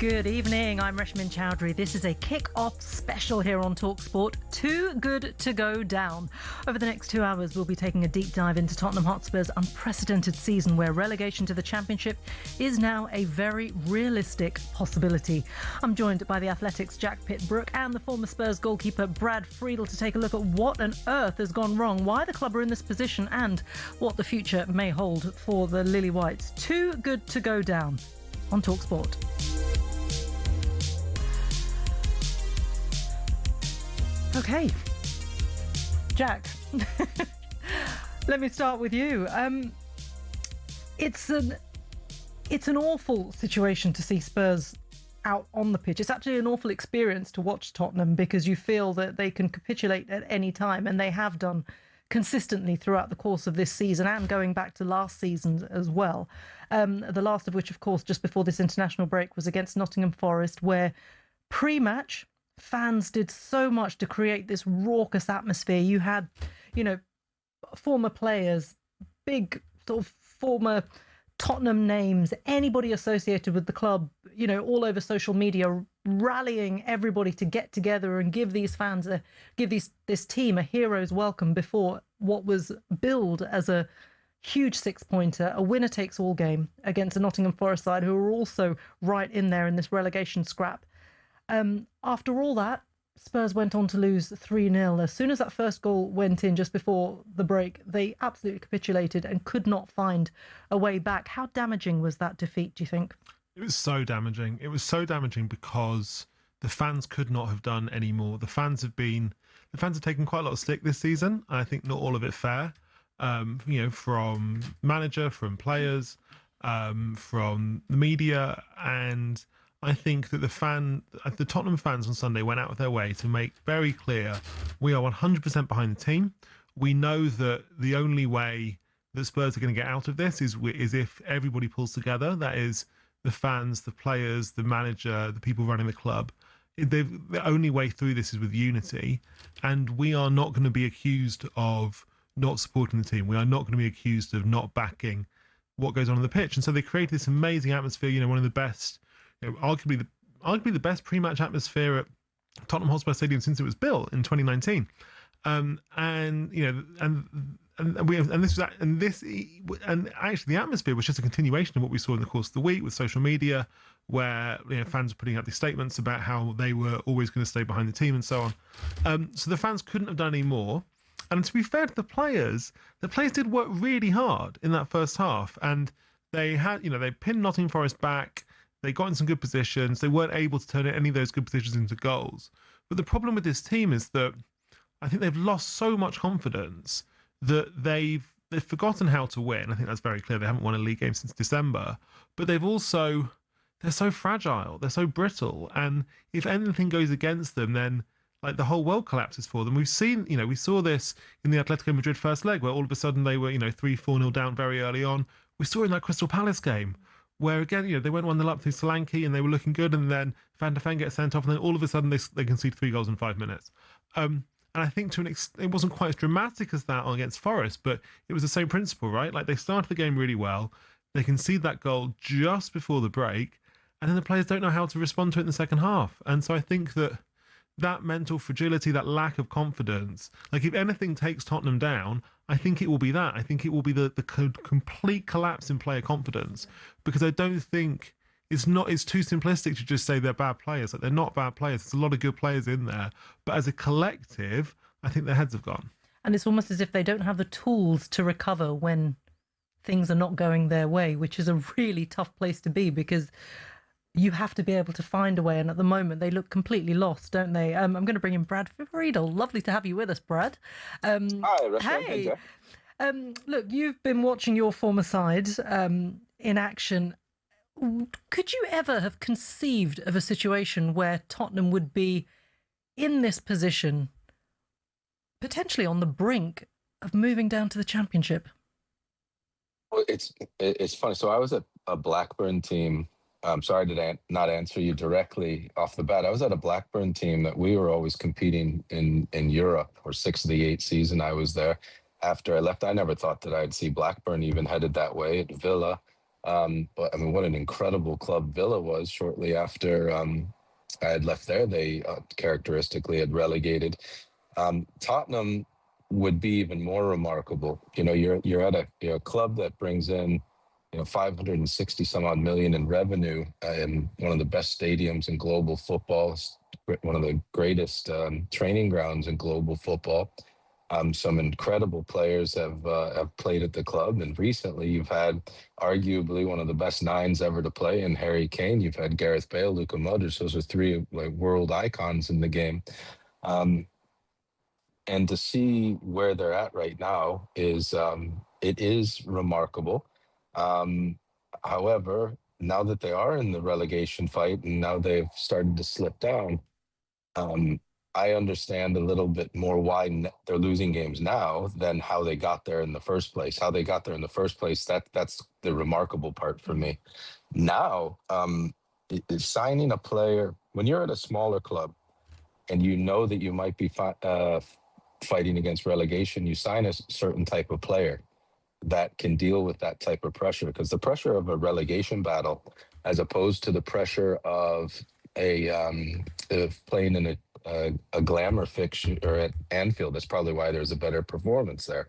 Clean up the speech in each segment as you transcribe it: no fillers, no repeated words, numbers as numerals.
Good evening, I'm Reshmin Chowdhury. This is a kick-off special here on talkSPORT. Too good to go down. Over the next 2 hours, we'll be taking a deep dive into Tottenham Hotspur's unprecedented season where relegation to the Championship is now a very realistic possibility. I'm joined by the Athletic's Jack Pitt-Brooke and the former Spurs goalkeeper Brad Friedel to take a look at what on earth has gone wrong, why the club are in this position and what the future may hold for the Lily Whites. Too good to go down on talkSPORT. Okay, Jack, let me start with you. It's an awful situation to see Spurs out on the pitch. It's actually an awful experience to watch Tottenham because you feel that they can capitulate at any time, and they have done consistently throughout the course of this season and going back to last season as well. The last of which, of course, just before this international break was against Nottingham Forest, where pre-match fans did so much to create this raucous atmosphere. You had, former players, big sort of former Tottenham names, anybody associated with the club, all over social media, rallying everybody to get together and give these fans this team a hero's welcome before what was billed as a huge six-pointer, a winner-takes-all game against a Nottingham Forest side who were also right in there in this relegation scrap. After all that, Spurs went on to lose 3-0. As soon as that first goal went in just before the break, they absolutely capitulated and could not find a way back. How damaging was that defeat, do you think? It was so damaging. It was so damaging because the fans could not have done any more. The fans have taken quite a lot of stick this season. I think not all of it fair. From manager, from players, from the media, and I think that the Tottenham fans on Sunday went out of their way to make very clear we are 100% behind the team. We know that the only way that Spurs are going to get out of this is if everybody pulls together. That is the fans, the players, the manager, the people running the club. The only way through this is with unity, and we are not going to be accused of not supporting the team. We are not going to be accused of not backing what goes on the pitch. And so they created this amazing atmosphere, one of the best, arguably the best pre-match atmosphere at Tottenham Hotspur Stadium since it was built in 2019, and actually the atmosphere was just a continuation of what we saw in the course of the week with social media, where fans were putting out these statements about how they were always going to stay behind the team and so on. So the fans couldn't have done any more. And to be fair to the players did work really hard in that first half, and they had they pinned Nottingham Forest back. They got in some good positions. They weren't able to turn any of those good positions into goals. But the problem with this team is that I think they've lost so much confidence that they've forgotten how to win. I think that's very clear. They haven't won a league game since December. But they're so fragile. They're so brittle. And if anything goes against them, then the whole world collapses for them. We saw this in the Atletico Madrid first leg, where all of a sudden they were 3-4-0 down very early on. We saw in that Crystal Palace game, where again, they went 1-0 up through Solanke and they were looking good, and then Van der Ven gets sent off, and then all of a sudden they concede 3 goals in 5 minutes. And I think to an extent, it wasn't quite as dramatic as that against Forest, but it was the same principle, right? They started the game really well, they concede that goal just before the break, and then the players don't know how to respond to it in the second half. And so I think that mental fragility, that lack of confidence, if anything takes Tottenham down, I think it will be that. I think it will be the complete collapse in player confidence, because I don't think it's too simplistic to just say they're bad players. They're not bad players. There's a lot of good players in there, but as a collective, I think their heads have gone. And it's almost as if they don't have the tools to recover when things are not going their way, which is a really tough place to be, because you have to be able to find a way, and at the moment they look completely lost, don't they? I'm going to bring in Brad Friedel. Lovely to have you with us, Brad. Hi, Reshmin. Hey. Look, you've been watching your former side in action. Could you ever have conceived of a situation where Tottenham would be in this position, potentially on the brink of moving down to the Championship? Well, it's funny. So I was at a Blackburn team. I'm sorry to not answer you directly off the bat. I was at a Blackburn team that we were always competing in Europe, or 6 of the 8 season I was there. After I left, I never thought that I'd see Blackburn even headed that way at Villa. But I mean, what an incredible club Villa was shortly after I had left there. They characteristically had relegated. Tottenham would be even more remarkable. You know, you're at a club that brings in 560 some odd million in revenue, in one of the best stadiums in global football, one of the greatest training grounds in global football. Some incredible players have played at the club, and recently you've had arguably one of the best nines ever to play in Harry Kane. You've had Gareth Bale, Luka Modric. Those are three like world icons in the game. And to see where they're at right now is it is remarkable. However, now that they are in the relegation fight and now they've started to slip down, I understand a little bit more why they're losing games now than how they got there in the first place. How they got there in the first place, that's the remarkable part for me. Now, signing a player, when you're at a smaller club and you know that you might be fighting against relegation, you sign a certain type of player that can deal with that type of pressure, because the pressure of a relegation battle, as opposed to the pressure of playing in a glamour fixture at Anfield, that's probably why there's a better performance there.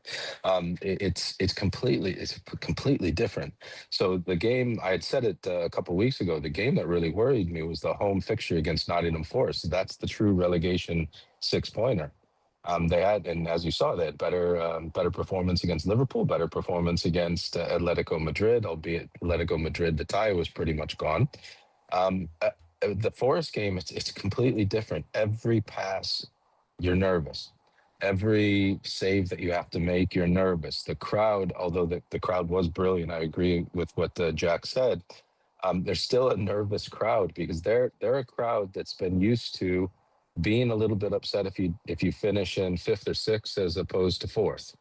It's completely different. So the game, I had said it a couple of weeks ago, the game that really worried me was the home fixture against Nottingham Forest. That's the true relegation 6-pointer. They had, and as you saw, they had better performance against Liverpool, better performance against Atletico Madrid, albeit Atletico Madrid, the tie was pretty much gone. The Forest game, it's completely different. Every pass, you're nervous. Every save that you have to make, you're nervous. The crowd, although the crowd was brilliant, I agree with what Jack said. There's still a nervous crowd because they're a crowd that's been used to being a little bit upset if you finish in 5th or 6th as opposed to 4th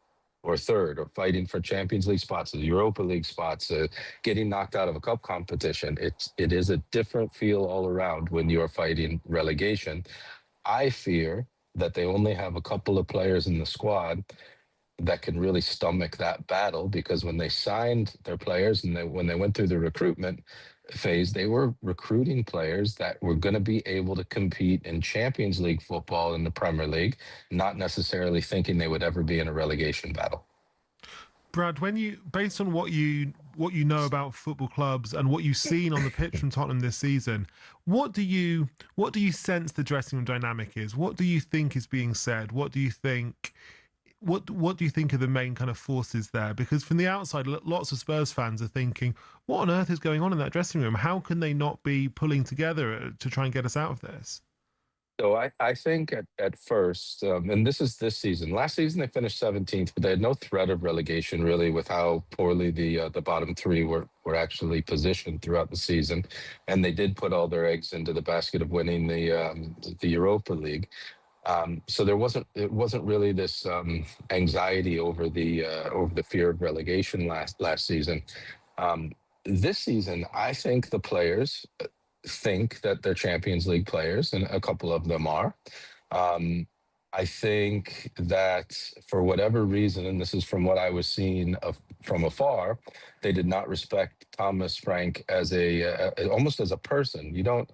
or 3rd, or fighting for Champions League spots, Europa League spots, getting knocked out of a cup competition. It is a different feel all around when you're fighting relegation. I fear that they only have a couple of players in the squad that can really stomach that battle, because when they signed their players and when they went through the recruitment phase, they were recruiting players that were going to be able to compete in Champions League football in the Premier League, not necessarily thinking they would ever be in a relegation battle. Brad, based on what you know about football clubs and what you've seen on the pitch from Tottenham this season, what do you sense the dressing room dynamic is? What do you think is being said? What do you think are the main kind of forces there? Because from the outside, lots of Spurs fans are thinking, what on earth is going on in that dressing room? How can they not be pulling together to try and get us out of this? So I think at first, and this season. Last season they finished 17th, but they had no threat of relegation really, with how poorly the bottom three were actually positioned throughout the season, and they did put all their eggs into the basket of winning the Europa League. So it wasn't really this anxiety over the fear of relegation last season. This season, I think the players think that they're Champions League players, and a couple of them are. I think that for whatever reason, and this is from what I was seeing from afar, they did not respect Thomas Frank as almost as a person. You don't.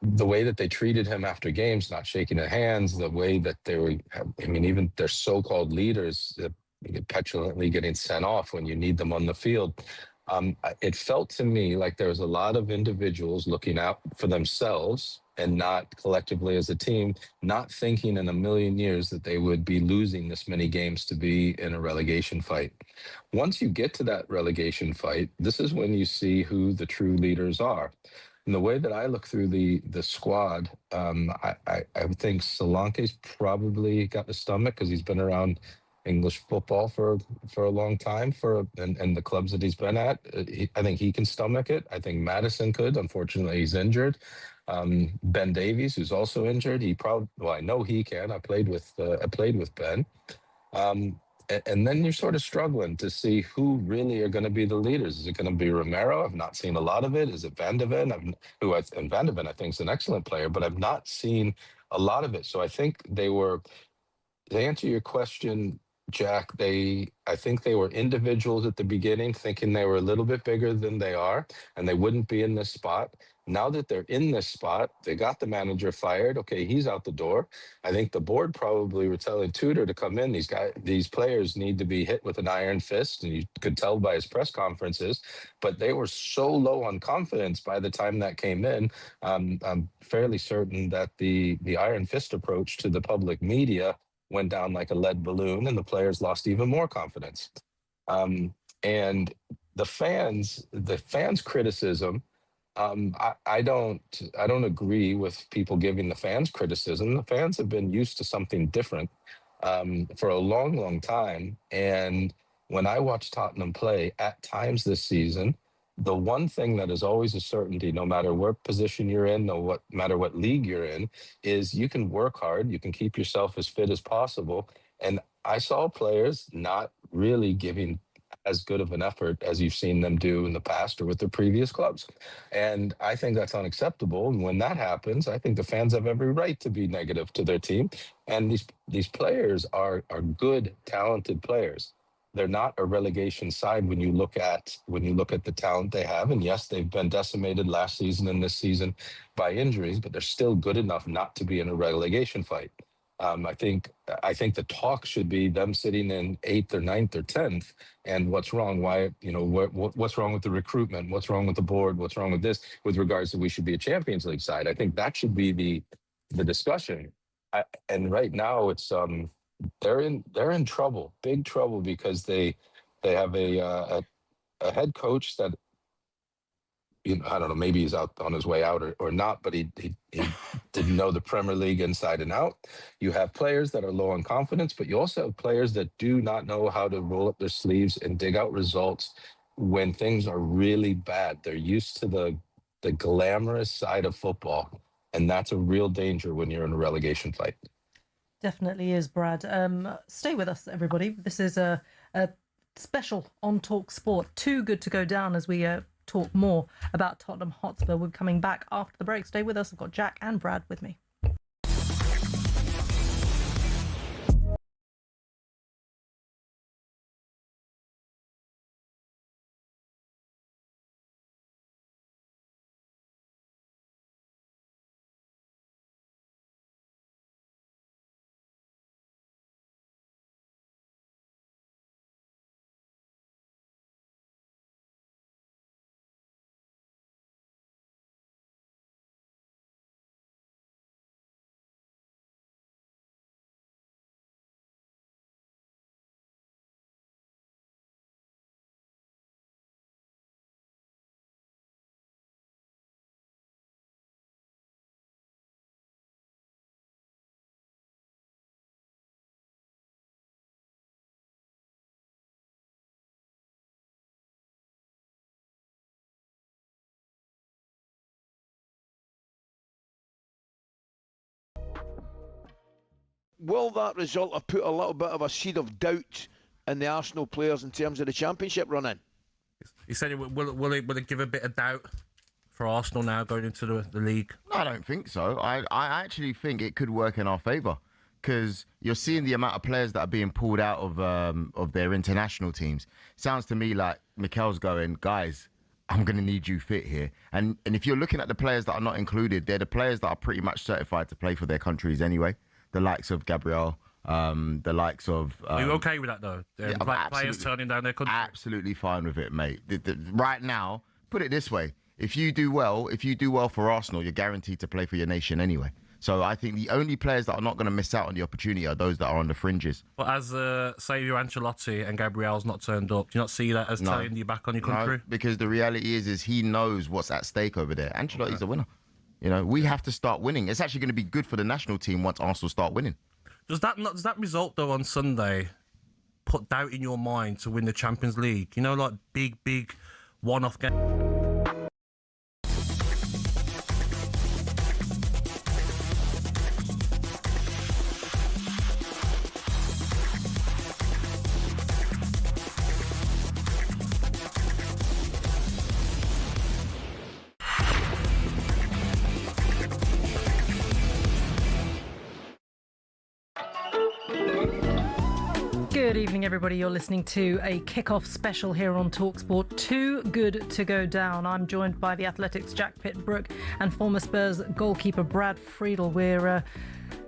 The way that they treated him after games, not shaking their hands, the way that they were, I mean, even their so-called leaders petulantly getting sent off when you need them on the field. It felt to me like there was a lot of individuals looking out for themselves and not collectively as a team, not thinking in a million years that they would be losing this many games to be in a relegation fight. Once you get to that relegation fight, this is when you see who the true leaders are. And the way that I look through the squad, I think Solanke's probably got the stomach because he's been around English football for a long time, and the clubs that he's been at. I think he can stomach it. I think Maddison could. Unfortunately, he's injured. Ben Davies, who's also injured, I know he can. I played with Ben. And then you're sort of struggling to see who really are going to be the leaders. Is it going to be Romero? I've not seen a lot of it. Is it Van de Ven? And Van de Ven, I think, is an excellent player, but I've not seen a lot of it. So I think to answer your question, Jack, I think they were individuals at the beginning, thinking they were a little bit bigger than they are, and they wouldn't be in this spot. Now that they're in this spot, they got the manager fired. Okay, he's out the door. I think the board probably were telling Tudor to come in. These players need to be hit with an iron fist, and you could tell by his press conferences. But they were so low on confidence by the time that came in. I'm fairly certain that the iron fist approach to the public media went down like a lead balloon, and the players lost even more confidence. And the fans' criticism. I don't agree with people giving the fans criticism. The fans have been used to something different for a long, long time. And when I watch Tottenham play at times this season, the one thing that is always a certainty, no matter what position you're in, no matter what league you're in, is you can work hard, you can keep yourself as fit as possible. And I saw players not really giving as good of an effort as you've seen them do in the past or with their previous clubs. And I think that's unacceptable. And when that happens, I think the fans have every right to be negative to their team. And these players are good, talented players. They're not a relegation side when you look at the talent they have. And yes, they've been decimated last season and this season by injuries, but they're still good enough not to be in a relegation fight. I think the talk should be them sitting in 8th or 9th or 10th, and what's wrong? Why, what's wrong with the recruitment? What's wrong with the board? What's wrong with this? With regards to we should be a Champions League side, I think that should be the discussion. And right now, it's they're in trouble, big trouble, because they have a head coach that, I don't know, maybe he's out on his way out or not, but he didn't know the Premier League inside and out. You have players that are low on confidence, but you also have players that do not know how to roll up their sleeves and dig out results when things are really bad. They're used to the glamorous side of football, and that's a real danger when you're in a relegation fight. Definitely is, Brad. Stay with us, everybody. This is a special on talkSPORT. Too good to go down as we talk more about Tottenham Hotspur. We're coming back after the break. Stay with us. I've got Jack and Brad with me. Will that result have put a little bit of a seed of doubt in the Arsenal players in terms of the Championship run-in? You said will it give a bit of doubt for Arsenal now going into the league? I don't think so. I actually think it could work in our favour, because you're seeing the amount of players that are being pulled out of their international teams. Sounds to me like Mikel's going, guys, I'm going to need you fit here. And if you're looking at the players that are not included, they're the players that are pretty much certified to play for their countries anyway. The likes of Gabriel, the likes of... Are you okay with that, though? Players turning down their country? Absolutely fine with it, mate. Right now, put it this way. If you do well for Arsenal, you're guaranteed to play for your nation anyway. So I think the only players that are not going to miss out on the opportunity are those that are on the fringes. But as Savio Ancelotti and Gabriel's not turned up, do you not see that as turning you back on your country? No, because the reality is he knows what's at stake over there. Ancelotti's a winner. We have to start winning. It's actually going to be good for the national team once Arsenal start winning. Does that result, though, on Sunday put doubt in your mind to win the Champions League? Like big one-off game. Good evening, everybody. You're listening to a kick-off special here on talkSPORT. Too good to go down. I'm joined by the Athletics' Jack Pitt-Brooke and former Spurs goalkeeper Brad Friedel. We're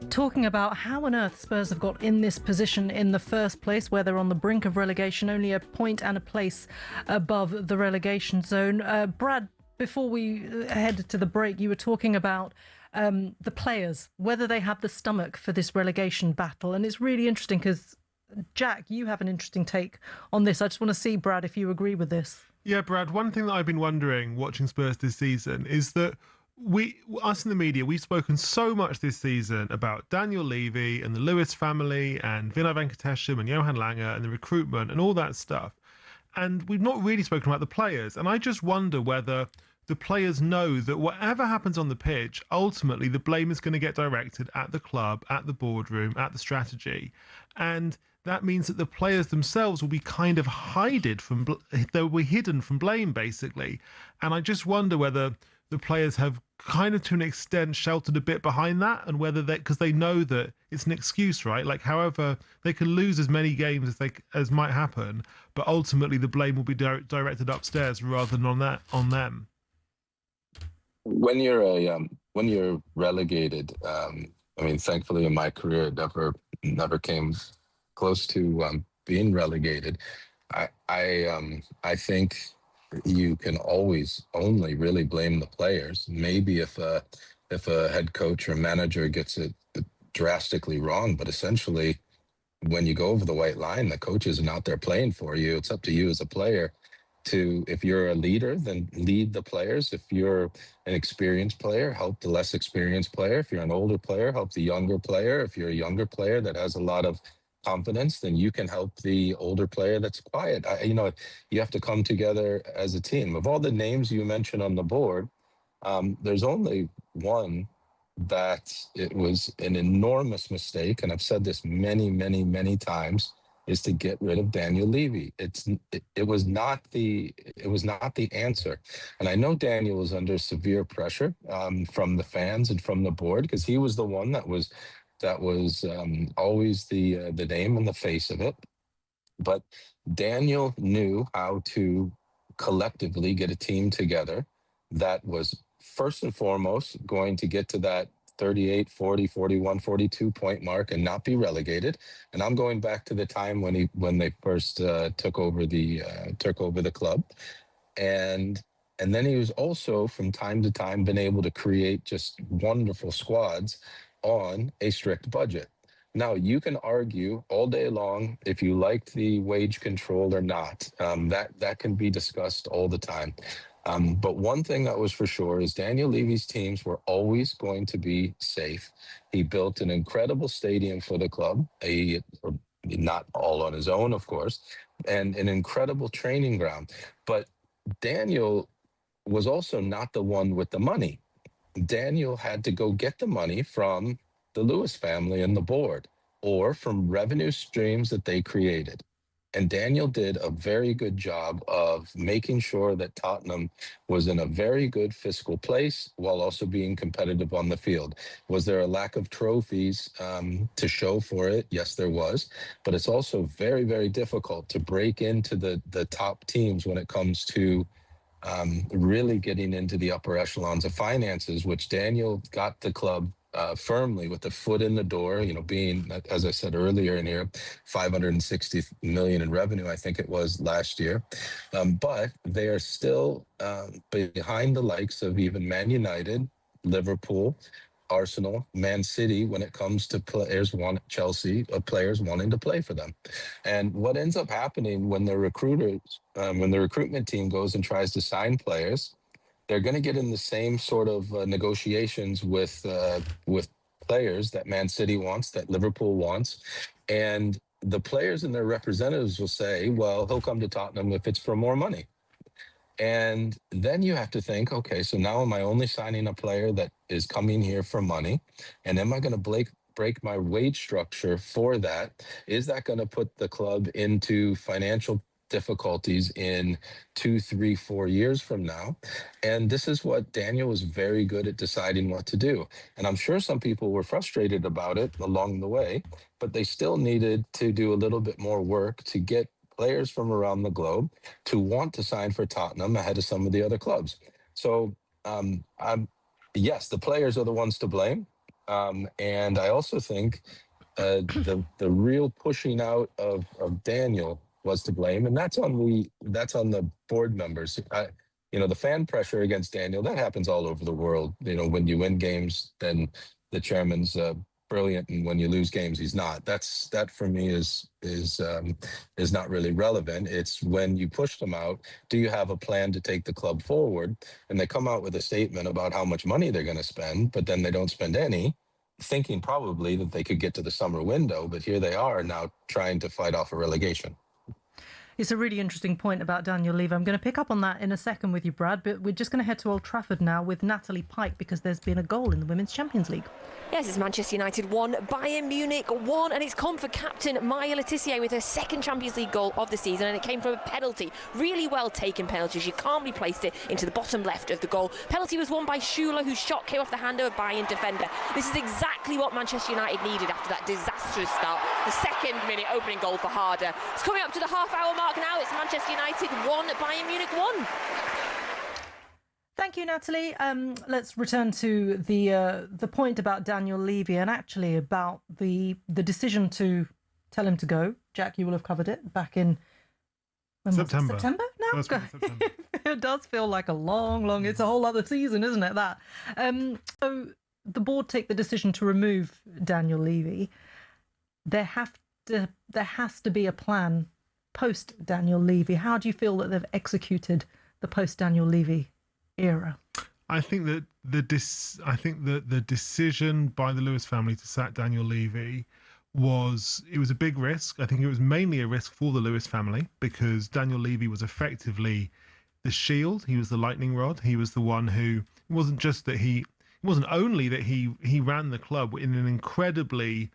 talking about how on earth Spurs have got in this position in the first place, where they're on the brink of relegation, only a point and a place above the relegation zone. Brad, before we head to the break, you were talking about the players, whether they have the stomach for this relegation battle. And it's really interesting because, Jack, you have an interesting take on this. I just want to see, Brad, if you agree with this. Yeah, Brad, one thing that I've been wondering watching Spurs this season is that us in the media, we've spoken so much this season about Daniel Levy and the Lewis family and Vinay Venkatesham and Johan Lange and the recruitment and all that stuff. And we've not really spoken about the players. And I just wonder whether the players know that whatever happens on the pitch, ultimately the blame is going to get directed at the club, at the boardroom, at the strategy. And that means that the players themselves will be kind of they'll be hidden from blame, basically. And I just wonder whether the players have kind of, to an extent, sheltered a bit behind that, and whether because they know that it's an excuse, right? Like, however, they can lose as many games as might happen, but ultimately the blame will be directed upstairs rather than on them. When you're relegated, I mean, thankfully in my career, it never came close to being relegated. I think you can always only really blame the players. Maybe if a head coach or manager gets it drastically wrong, but essentially, when you go over the white line, the coach isn't out there playing for you. It's up to you as a player to, if you're a leader, then lead the players. If you're an experienced player, help the less experienced player. If you're an older player, help the younger player. If you're a younger player that has a lot of confidence, then you can help the older player that's quiet. You have to come together as a team. Of all the names you mentioned on the board, there's only one that it was an enormous mistake, and I've said this many, many, many times, is to get rid of Daniel Levy. It was not the answer. And I know Daniel was under severe pressure from the fans and from the board, because he was the one that was always the name and the face of it. But Daniel knew how to collectively get a team together that was first and foremost going to get to that 38, 40, 41, 42 point mark and not be relegated. And I'm going back to the time when they first took over the club. And then he was also from time to time been able to create just wonderful squads on a strict budget. Now, you can argue all day long if you liked the wage control or not. That can be discussed all the time. But one thing that was for sure is Daniel Levy's teams were always going to be safe. He built an incredible stadium for the club, not all on his own, of course, and an incredible training ground. But Daniel was also not the one with the money. Daniel had to go get the money from the Lewis family and the board, or from revenue streams that they created. And Daniel did a very good job of making sure that Tottenham was in a very good fiscal place while also being competitive on the field. Was there a lack of trophies to show for it? Yes, there was. But it's also very, very difficult to break into the top teams when it comes to really getting into the upper echelons of finances, which Daniel got the club firmly with the foot in the door, being, as I said earlier in here, 560 million in revenue, I think it was last year. But they are still behind the likes of even Man United, Liverpool, Arsenal, Man City, when it comes to Chelsea, players wanting to play for them. And what ends up happening when the recruitment team goes and tries to sign players, they're going to get in the same sort of negotiations with players that Man City wants, that Liverpool wants. And the players and their representatives will say, well, he'll come to Tottenham if it's for more money. And then you have to think, okay, so now am I only signing a player that is coming here for money? And am I going to break my wage structure for that? Is that going to put the club into financial difficulties in 2, 3, 4 years from now. And this is what Daniel was very good at deciding what to do. And I'm sure some people were frustrated about it along the way, but they still needed to do a little bit more work to get players from around the globe to want to sign for Tottenham ahead of some of the other clubs. So yes, the players are the ones to blame. And I also think the real pushing out of Daniel was to blame, and that's on the board members. The fan pressure against Daniel, that happens all over the world. When you win games, then the chairman's brilliant, and when you lose games, he's not. That for me is not really relevant. It's when you push them out, do you have a plan to take the club forward? And they come out with a statement about how much money they're going to spend, but then they don't spend any, thinking probably that they could get to the summer window, but here they are now trying to fight off a relegation. It's a really interesting point about Daniel Levy. I'm going to pick up on that in a second with you, Brad, but we're just going to head to Old Trafford now with Natalie Pike, because there's been a goal in the Women's Champions League. Yes, it's Manchester United 1, Bayern Munich 1, and it's come for captain Maya Le Tissier with her second Champions League goal of the season, and it came from a penalty. Really well taken penalty. She calmly placed it into the bottom left of the goal. Penalty was won by Schuler, whose shot came off the hand of a Bayern defender. This is exactly what Manchester United needed after that disastrous start. The second-minute opening goal for Harder. It's coming up to the half-hour mark now. It's Manchester United 1, Bayern Munich 1. Thank you, Natalie. Let's return to the point about Daniel Levy, and actually about the decision to tell him to go. Jack, you will have covered it back in September. September now? September. It does feel like a long, it's a whole other season, isn't it, that? So the board take the decision to remove Daniel Levy. There has to be a plan post Daniel Levy. How do you feel that they've executed the post Daniel Levy era? I think that the decision by the Lewis family to sack Daniel Levy was a big risk. I think it was mainly a risk for the Lewis family, because Daniel Levy was effectively the shield. He was the lightning rod. He was the one who it wasn't only that he ran the club in an incredibly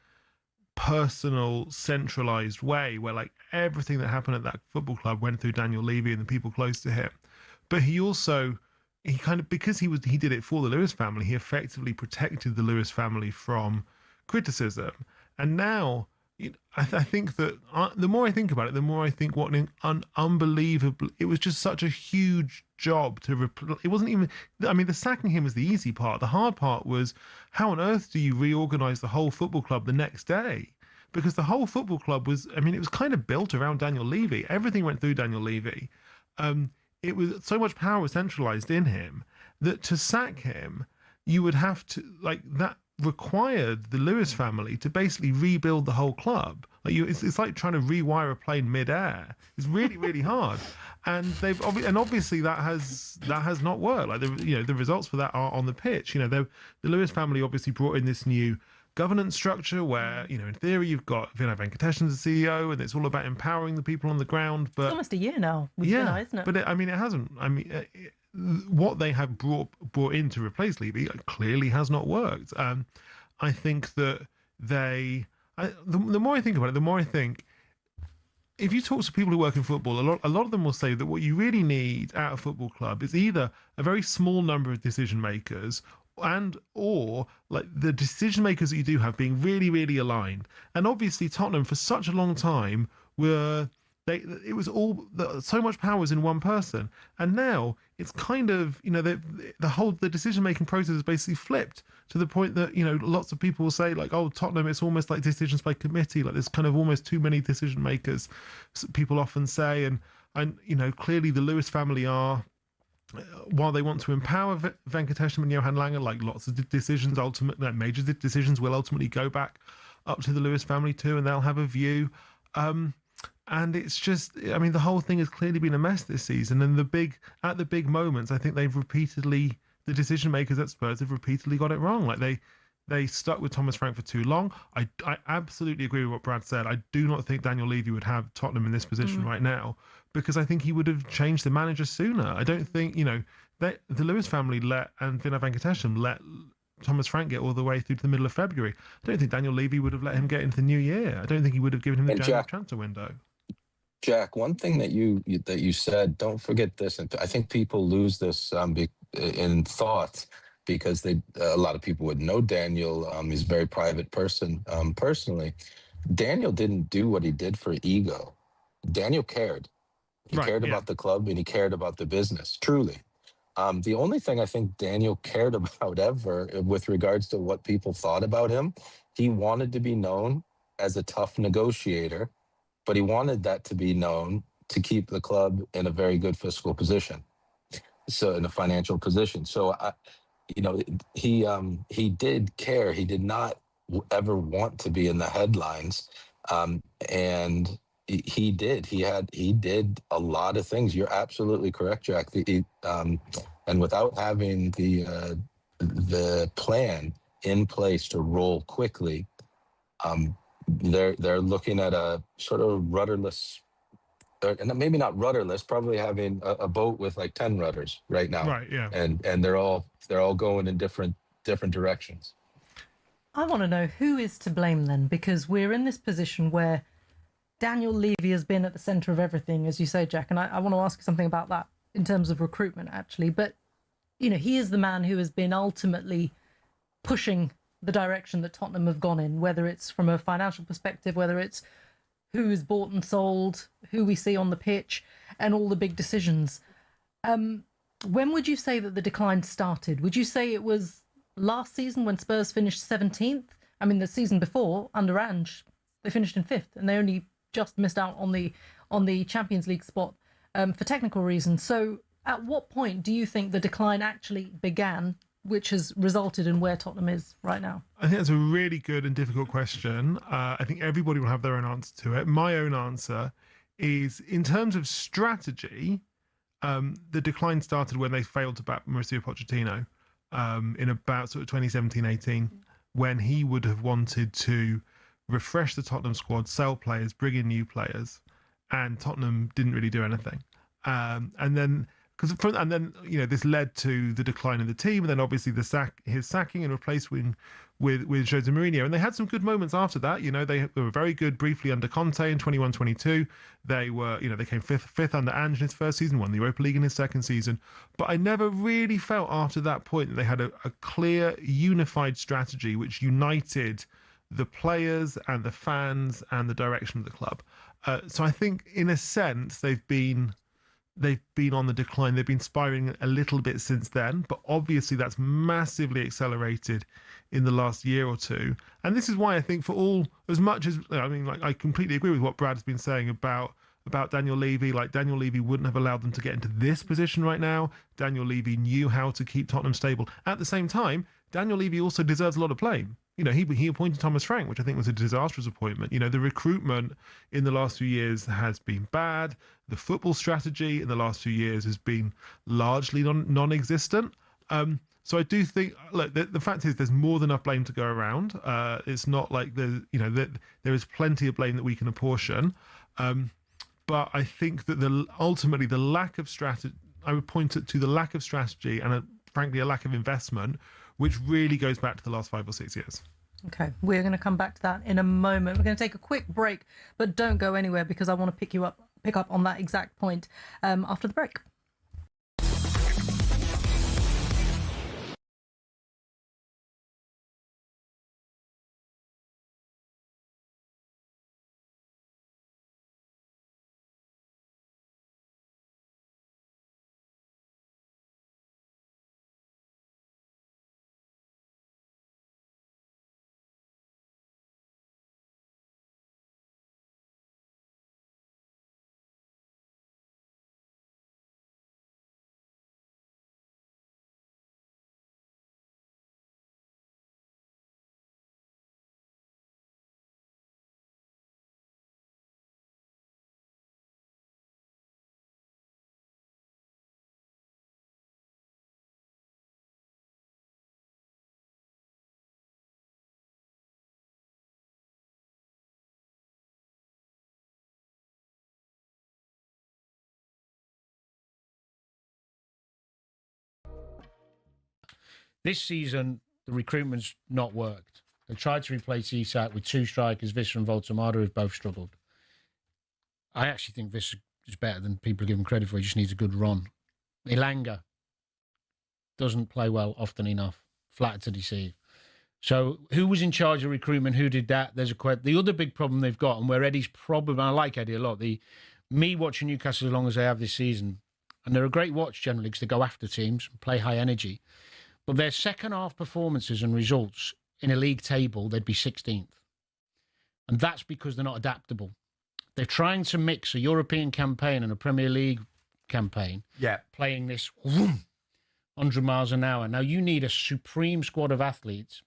personal, centralized way, where like everything that happened at that football club went through Daniel Levy and the people close to him. But because he did it for the Lewis family, he effectively protected the Lewis family from criticism. And now I think that the more I think about it, the more I think what an unbelievable, it was just such a huge job to it wasn't even, the sacking him was the easy part. The hard part was, how on earth do you reorganize the whole football club the next day? Because the whole football club was, it was kind of built around Daniel Levy. Everything went through Daniel Levy. It was so much power was centralized in him that to sack him, you would have to, that required the Lewis family to basically rebuild the whole club. It's like trying to rewire a plane mid-air. It's really, really hard, and obviously that has not worked. The results for that are on the pitch. The Lewis family obviously brought in this new governance structure where, in theory, you've got Vinay Venkatesan as the CEO, and it's all about empowering the people on the ground. But it's almost a year now. Isn't it? But it hasn't. What they have brought in to replace Levy clearly has not worked. I think that the more I think about it, the more I think, if you talk to people who work in football, a lot of them will say that what you really need at a football club is either a very small number of decision makers, or the decision makers that you do have being really, really aligned. And obviously Tottenham for such a long time it was all, so much power was in one person, and now it's kind of, the decision making process is basically flipped to the point that lots of people will say Tottenham, it's almost like decisions by committee, there's kind of almost too many decision makers, people often say, and clearly the Lewis family are, while they want to empower Venkatesan and Johan Langer, lots of decisions, major decisions will ultimately go back up to the Lewis family too, and they'll have a view. And it's just, the whole thing has clearly been a mess this season. And at the big moments, I think the decision makers at Spurs have repeatedly got it wrong. They stuck with Thomas Frank for too long. I absolutely agree with what Brad said. I do not think Daniel Levy would have Tottenham in this position right now, because I think he would have changed the manager sooner. I don't think, the Lewis family and Vinay Venkatesan let Thomas Frank get all the way through to the middle of February. I don't think Daniel Levy would have let him get into the new year. I don't think he would have given him the January transfer window. Jack, one thing that you said, don't forget this, and I think people lose this in thought because a lot of people would know Daniel. He's a very private person. Personally, Daniel didn't do what he did for ego. Daniel cared. He Right, cared yeah. about the club and he cared about the business. Truly. The only thing I think Daniel cared about ever with regards to what people thought about him, he wanted to be known as a tough negotiator, but he wanted that to be known to keep the club in a very good fiscal position. So in a financial position. So he did care. He did not ever want to be in the headlines. And he did. He did a lot of things. You're absolutely correct, Jack. And without having the plan in place to roll quickly, they're looking at a sort of rudderless, and maybe not rudderless, probably having a boat with like 10 rudders right now. Right, yeah. And they're all going in different directions. I want to know who is to blame then, because we're in this position where Daniel Levy has been at the centre of everything, as you say, Jack, and I want to ask you something about that in terms of recruitment, actually. But, he is the man who has been ultimately pushing the direction that Tottenham have gone in, whether it's from a financial perspective, whether it's who is bought and sold, who we see on the pitch, and all the big decisions. When would you say that the decline started? Would you say it was last season when Spurs finished 17th? I mean, the season before, under Ange, they finished in 5th, and they only just missed out on the Champions League spot for technical reasons. So at what point do you think the decline actually began, which has resulted in where Tottenham is right now? I think that's a really good and difficult question. I think everybody will have their own answer to it. My own answer is, in terms of strategy, the decline started when they failed to back Mauricio Pochettino in about sort of 2017-18, when he would have wanted to refresh the Tottenham squad, sell players, bring in new players, and Tottenham didn't really do anything. And then this led to the decline in the team, and then obviously his sacking and replacing with Jose Mourinho. And they had some good moments after that. They were very good briefly under Conte in 21-22. They were, they came fifth under Ange in his first season, won the Europa League in his second season. But I never really felt after that point that they had a clear, unified strategy which united the players and the fans and the direction of the club. So I think, in a sense, they've been on the decline. They've been spiraling a little bit since then, but obviously that's massively accelerated in the last year or two. And this is why I think, for all, as much as, I completely agree with what Brad's been saying about Daniel Levy. Like, Daniel Levy wouldn't have allowed them to get into this position right now. Daniel Levy knew how to keep Tottenham stable. At the same time, Daniel Levy also deserves a lot of blame. He appointed Thomas Frank, which I think was a disastrous appointment. The recruitment in the last few years has been bad. The football strategy in the last few years has been largely non-existent. So I do think, look, the fact is there's more than enough blame to go around. It's not like there is plenty of blame that we can apportion. But I think that ultimately the lack of strategy, I would point it to the lack of strategy and frankly a lack of investment, which really goes back to the last 5 or 6 years. Okay, we're going to come back to that in a moment. We're going to take a quick break, but don't go anywhere, because I want to pick up on that exact point after the break. This season, the recruitment's not worked. They tried to replace Isak with 2 strikers, Visser and Voltamada, who've both struggled. I actually think this is better than people give him credit for. He just needs a good run. Ilanga doesn't play well often enough, flat to deceive. So who was in charge of recruitment? Who did that? There's the other big problem they've got, and where Eddie's problem, I like Eddie a lot, me watching Newcastle as long as I have this season, and they're a great watch generally because they go after teams, play high energy, but their second half performances and results in a league table, they'd be 16th. And that's because they're not adaptable. They're trying to mix a European campaign and a Premier League campaign, playing this 100 miles an hour. Now, you need a supreme squad of athletes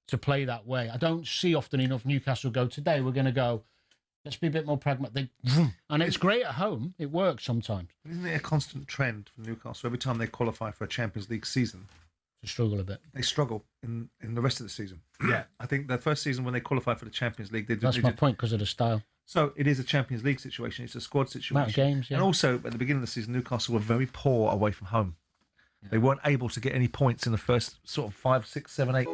to play that way. I don't see often enough Newcastle go, today we're going to go, let's be a bit more pragmatic. And it's great at home. It works sometimes. Isn't it a constant trend for Newcastle? Every time they qualify for a Champions League season, to struggle a bit. They struggle in the rest of the season. Yeah. I think the first season when they qualified for the Champions League, That's my point, because of the style. So it is a Champions League situation. It's a squad situation. Amount of games, yeah. And also, at the beginning of the season, Newcastle were very poor away from home. Yeah. They weren't able to get any points in the first sort of 5, 6, 7, 8.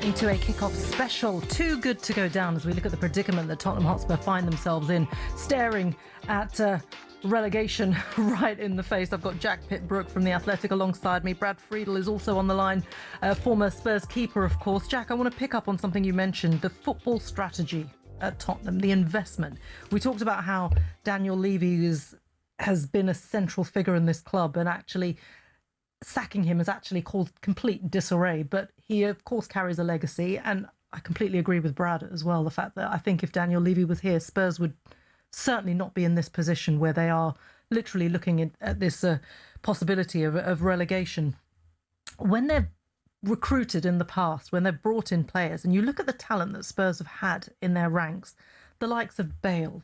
Into a kick-off special, too good to go down, as we look at the predicament that Tottenham Hotspur find themselves in, staring at relegation right in the face. I've got Jack Pitt-Brooke from The Athletic alongside me. Brad Friedel is also on the line, former Spurs keeper, of course. Jack, I want to pick up on something you mentioned, the football strategy at Tottenham, the investment. We talked about how Daniel Levy has been a central figure in this club, and actually sacking him has actually caused complete disarray, but he of course carries a legacy, and I completely agree with Brad as well, the fact that I think if Daniel Levy was here, Spurs would certainly not be in this position where they are literally looking at this possibility of relegation. When they've recruited in the past, when they've brought in players, and you look at the talent that Spurs have had in their ranks, the likes of Bale,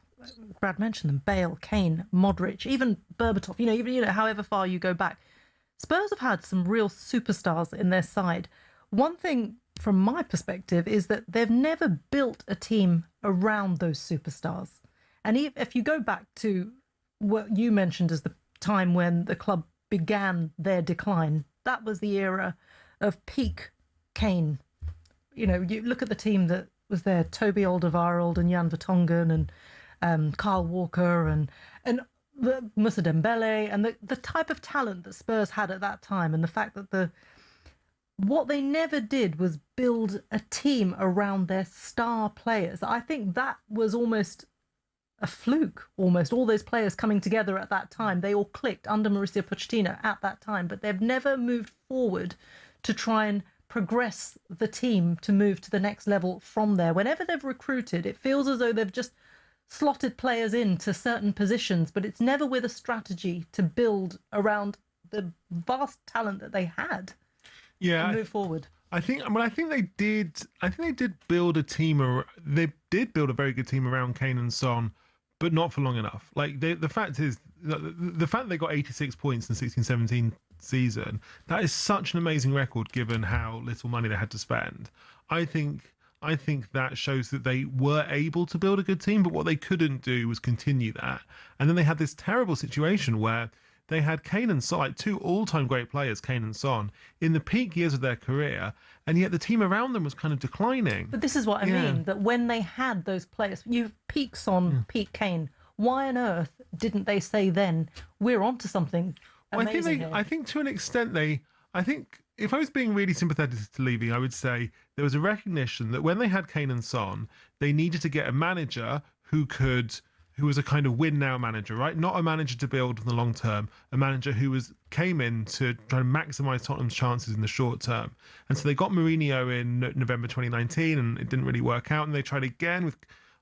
Brad mentioned them, Bale, Kane, Modric, even Berbatov, even however far you go back, Spurs have had some real superstars in their side. One thing from my perspective is that they've never built a team around those superstars. And if you go back to what you mentioned as the time when the club began their decline, that was the era of peak Kane. You look at the team that was there, Toby Alderweireld and Jan Vertonghen and Kyle Walker and Moussa Dembele, and the type of talent that Spurs had at that time, and the fact that what they never did was build a team around their star players. I think that was almost a fluke, almost. All those players coming together at that time, they all clicked under Mauricio Pochettino at that time, but they've never moved forward to try and progress the team to move to the next level from there. Whenever they've recruited, it feels as though they've just slotted players into certain positions, but it's never with a strategy to build around the vast talent that they had. Yeah, to move forward. I think they did. I think they did build a team. They did build a very good team around Kane and Son, but not for long enough. Like the fact is, the fact that they got 86 points in the 16-17 season, that is such an amazing record given how little money they had to spend. I think that shows that they were able to build a good team, but what they couldn't do was continue that. And then they had this terrible situation where they had Kane and Son, like two all-time great players, Kane and Son, in the peak years of their career, and yet the team around them was kind of declining. But this is what I mean, that when they had those players, you peak Son, peak Kane, why on earth didn't they say then, we're onto something amazing here? I think to an extent I think if I was being really sympathetic to Levy, I would say there was a recognition that when they had Kane and Son, they needed to get a manager who was a kind of win now manager, right? Not a manager to build in the long term, a manager who came in to try to maximise Tottenham's chances in the short term. And so they got Mourinho in November 2019, and it didn't really work out. And they tried again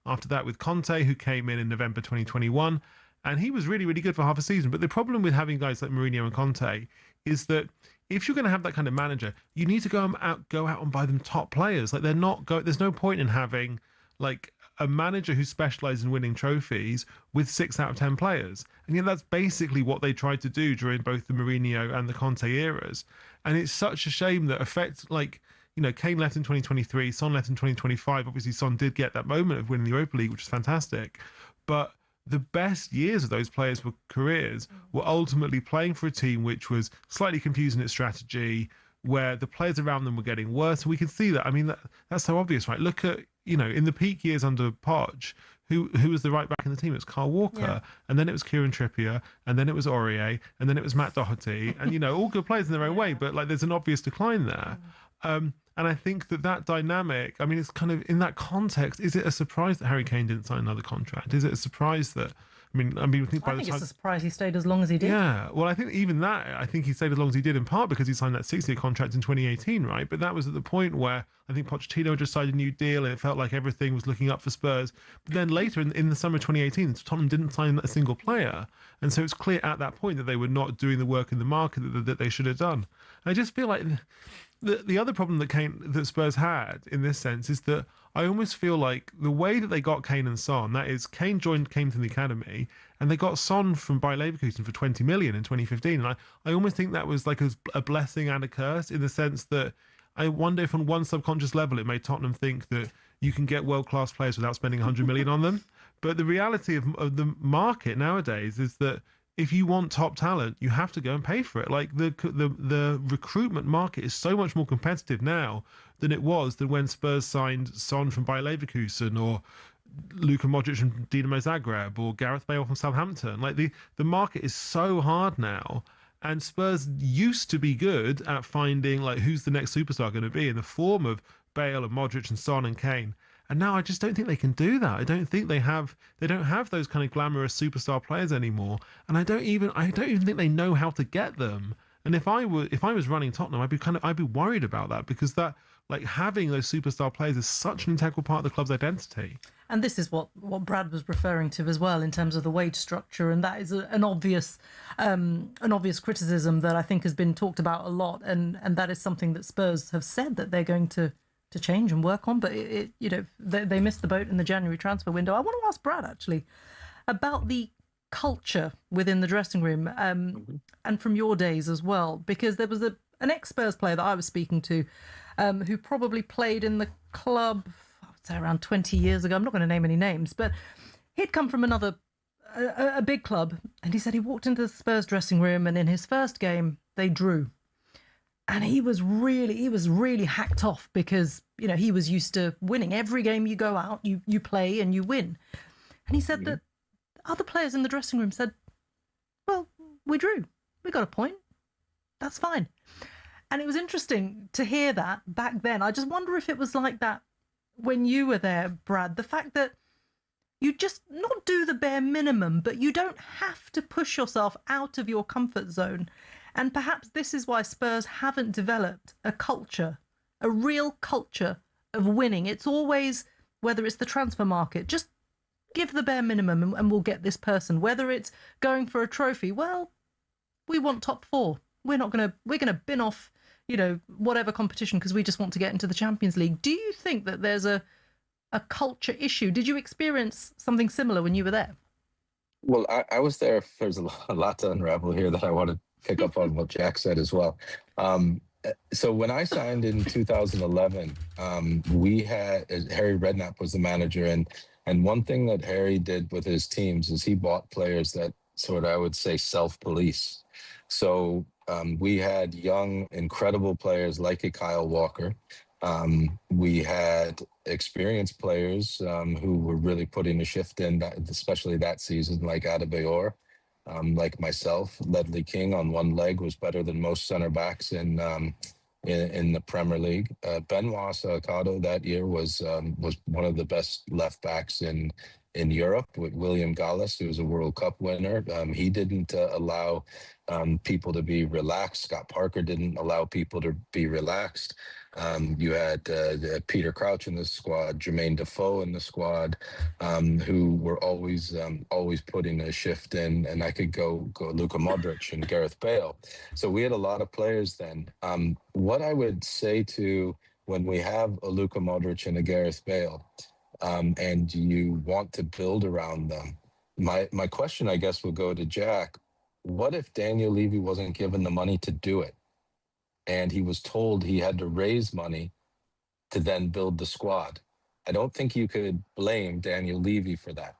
after that with Conte, who came in November 2021, and he was really, really good for half a season. But the problem with having guys like Mourinho and Conte is that if you're going to have that kind of manager, you need to go out and buy them top players. Like there's no point in having like a manager who specializes in winning trophies with 6 out of 10 players. And yet that's basically what they tried to do during both the Mourinho and the Conte eras. And it's such a shame that Kane left in 2023, Son left in 2025. Obviously, Son did get that moment of winning the Europa League, which is fantastic. But the best years of those players' careers were ultimately playing for a team which was slightly confused in its strategy, where the players around them were getting worse. We can see that. I mean, that's so obvious, right? Look at, in the peak years under Poch, who was the right back in the team? It was Carl Walker, and then it was Kieran Trippier, and then it was Aurier, and then it was Matt Doherty, and all good players in their own way, but like there's an obvious decline there. And I think that dynamic, I mean, it's kind of in that context. Is it a surprise that Harry Kane didn't sign another contract? Is it a surprise that? I think by the time it's a surprise he stayed as long as he did. Yeah, well, I think even that, I think he stayed as long as he did in part because he signed that 6-year contract in 2018, right? But that was at the point where I think Pochettino had just signed a new deal and it felt like everything was looking up for Spurs. But then later in the summer of 2018, Tottenham didn't sign a single player. And so it's clear at that point that they were not doing the work in the market that they should have done. And I just feel like the other problem that Spurs had in this sense is that I almost feel like the way that they got Kane and Son, that is, Kane came to the academy, and they got Son from Bayer Leverkusen for 20 million in 2015. And I almost think that was like a blessing and a curse in the sense that I wonder if on one subconscious level it made Tottenham think that you can get world-class players without spending 100 million on them. But the reality of the market nowadays is that if you want top talent, you have to go and pay for it. Like the recruitment market is so much more competitive now than it was than when Spurs signed Son from Bayer Leverkusen or Luka Modric from Dinamo Zagreb or Gareth Bale from Southampton. Like the market is so hard now, and Spurs used to be good at finding like who's the next superstar going to be in the form of Bale and Modric and Son and Kane. And now I just don't think they can do that. I don't think they don't have those kind of glamorous superstar players anymore. And I don't even think they know how to get them. And if I was running Tottenham, I'd be worried about that, because that, like, having those superstar players is such an integral part of the club's identity. And this is what Brad was referring to as well in terms of the wage structure, and that is an obvious criticism that I think has been talked about a lot, and that is something that Spurs have said that they're going to change and work on, but they missed the boat in the January transfer window. I want to ask Brad actually about the culture within the dressing room, and from your days as well, because there was an ex-Spurs player that I was speaking to, who probably played in the club, I would say around 20 years ago. I'm not going to name any names, but he'd come from a big club, and he said he walked into the Spurs dressing room, and in his first game they drew. And he was really hacked off because, he was used to winning. Every game you go out, you play and you win. And he said that other players in the dressing room said, well, we drew. We got a point. That's fine. And it was interesting to hear that back then. I just wonder if it was like that when you were there, Brad. The fact that you just not do the bare minimum, but you don't have to push yourself out of your comfort zone. And perhaps this is why Spurs haven't developed a culture, a real culture of winning. It's always, whether it's the transfer market, just give the bare minimum and we'll get this person. Whether it's going for a trophy, well, we want top four. We're going to bin off, whatever competition because we just want to get into the Champions League. Do you think that there's a culture issue? Did you experience something similar when you were there? Well, I was there. There's a lot to unravel here that I want to pick up on what Jack said as well. So when I signed in 2011, we had Harry Redknapp was the manager, and one thing that Harry did with his teams is he bought players that sort of, I would say, self-police. So we had young, incredible players like a Kyle Walker. We had experienced players who were really putting a shift in, especially that season, like Adebayor. Like myself, Ledley King on one leg was better than most center backs in the Premier League. Benoit Salgado that year was one of the best left backs in Europe with William Gallas, who was a World Cup winner. He didn't allow people to be relaxed. Scott Parker didn't allow people to be relaxed. You had Peter Crouch in the squad, Jermaine Defoe in the squad, who were always putting a shift in, and I could go Luka Modric and Gareth Bale. So we had a lot of players then. What I would say to when we have a Luka Modric and a Gareth Bale, and you want to build around them, my question, I guess, will go to Jack. What if Daniel Levy wasn't given the money to do it? And he was told he had to raise money to then build the squad. I don't think you could blame Daniel Levy for that.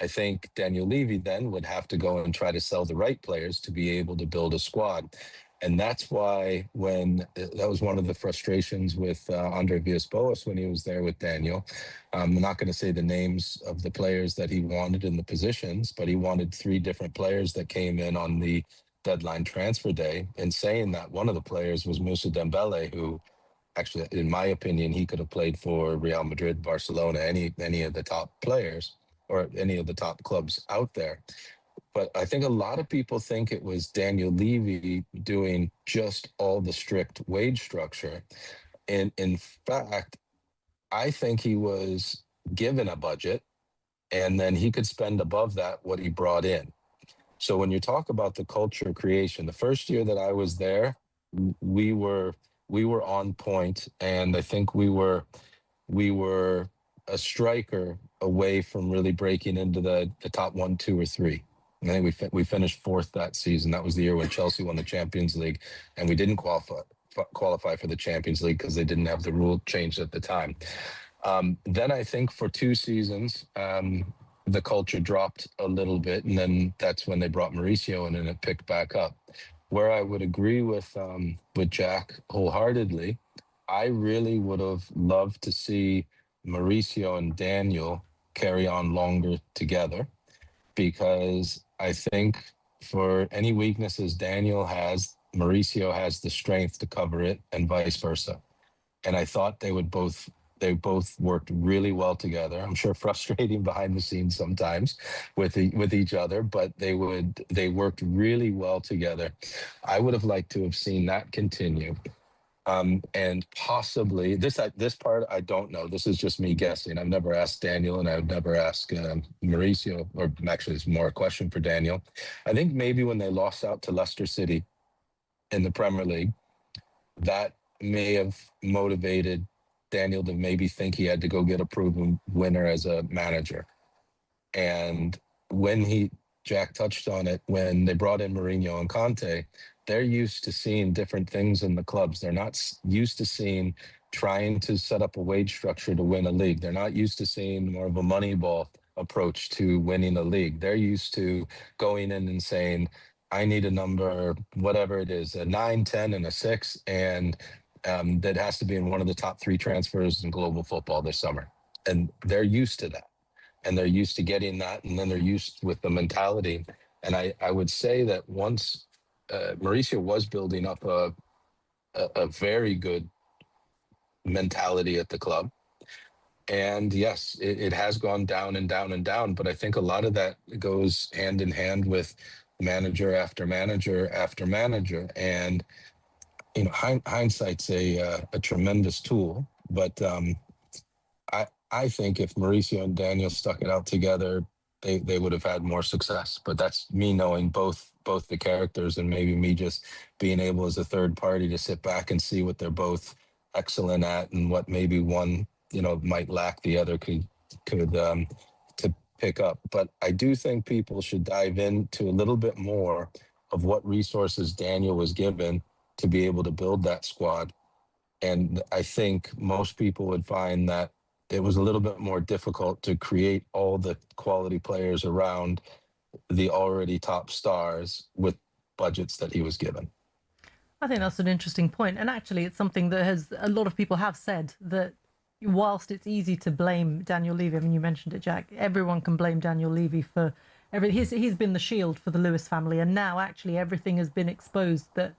I think Daniel Levy then would have to go and try to sell the right players to be able to build a squad. And that's why that was one of the frustrations with Andre Villas-Boas when he was there with Daniel. I'm not going to say the names of the players that he wanted in the positions, but he wanted 3 different players that came in on the deadline transfer day. And saying that, one of the players was Moussa Dembele, who actually, in my opinion, he could have played for Real Madrid, Barcelona, any of the top players or any of the top clubs out there. But I think a lot of people think it was Daniel Levy doing just all the strict wage structure. And in fact, I think he was given a budget and then he could spend above that what he brought in. So when you talk about the culture creation, the first year that I was there, we were on point, and I think we were a striker away from really breaking into the top 1, 2, or 3. I think we finished 4th that season. That was the year when Chelsea won the Champions League, and we didn't qualify for the Champions League because they didn't have the rule changed at the time. Then I think for 2 seasons, the culture dropped a little bit, and then that's when they brought Mauricio in and it picked back up. Where I would agree with Jack wholeheartedly, I really would have loved to see Mauricio and Daniel carry on longer together, because I think for any weaknesses Daniel has, Mauricio has the strength to cover it, and vice versa. And I thought they both worked really well together. I'm sure frustrating behind the scenes sometimes with each other, but they worked really well together. I would have liked to have seen that continue. And possibly this part, I don't know. This is just me guessing. I've never asked Daniel, and I would never ask Mauricio, or actually it's more a question for Daniel. I think maybe when they lost out to Leicester City in the Premier League, that may have motivated Daniel to maybe think he had to go get a proven winner as a manager. And when Jack touched on it, when they brought in Mourinho and Conte, they're used to seeing different things in the clubs. They're not used to seeing trying to set up a wage structure to win a league. They're not used to seeing more of a Moneyball approach to winning a league. They're used to going in and saying, I need a number, whatever it is, a 9, 10, and a 6, and that has to be in one of the top 3 transfers in global football this summer. And they're used to that. And they're used to getting that, and then they're used with the mentality. And I would say that once Mauricio was building up a very good mentality at the club. And yes, it has gone down and down and down, but I think a lot of that goes hand in hand with manager after manager after manager. And hindsight's a tremendous tool, but I think if Mauricio and Daniel stuck it out together, they would have had more success. But that's me knowing both the characters, and maybe me just being able as a third party to sit back and see what they're both excellent at, and what maybe one might lack the other could to pick up. But I do think people should dive into a little bit more of what resources Daniel was given to be able to build that squad. And I think most people would find that it was a little bit more difficult to create all the quality players around the already top stars with budgets that he was given. I think that's an interesting point. And actually, it's something that a lot of people have said, that whilst it's easy to blame Daniel Levy, I mean, you mentioned it, Jack, everyone can blame Daniel Levy for everything. He's been the shield for the Lewis family. And now actually everything has been exposed that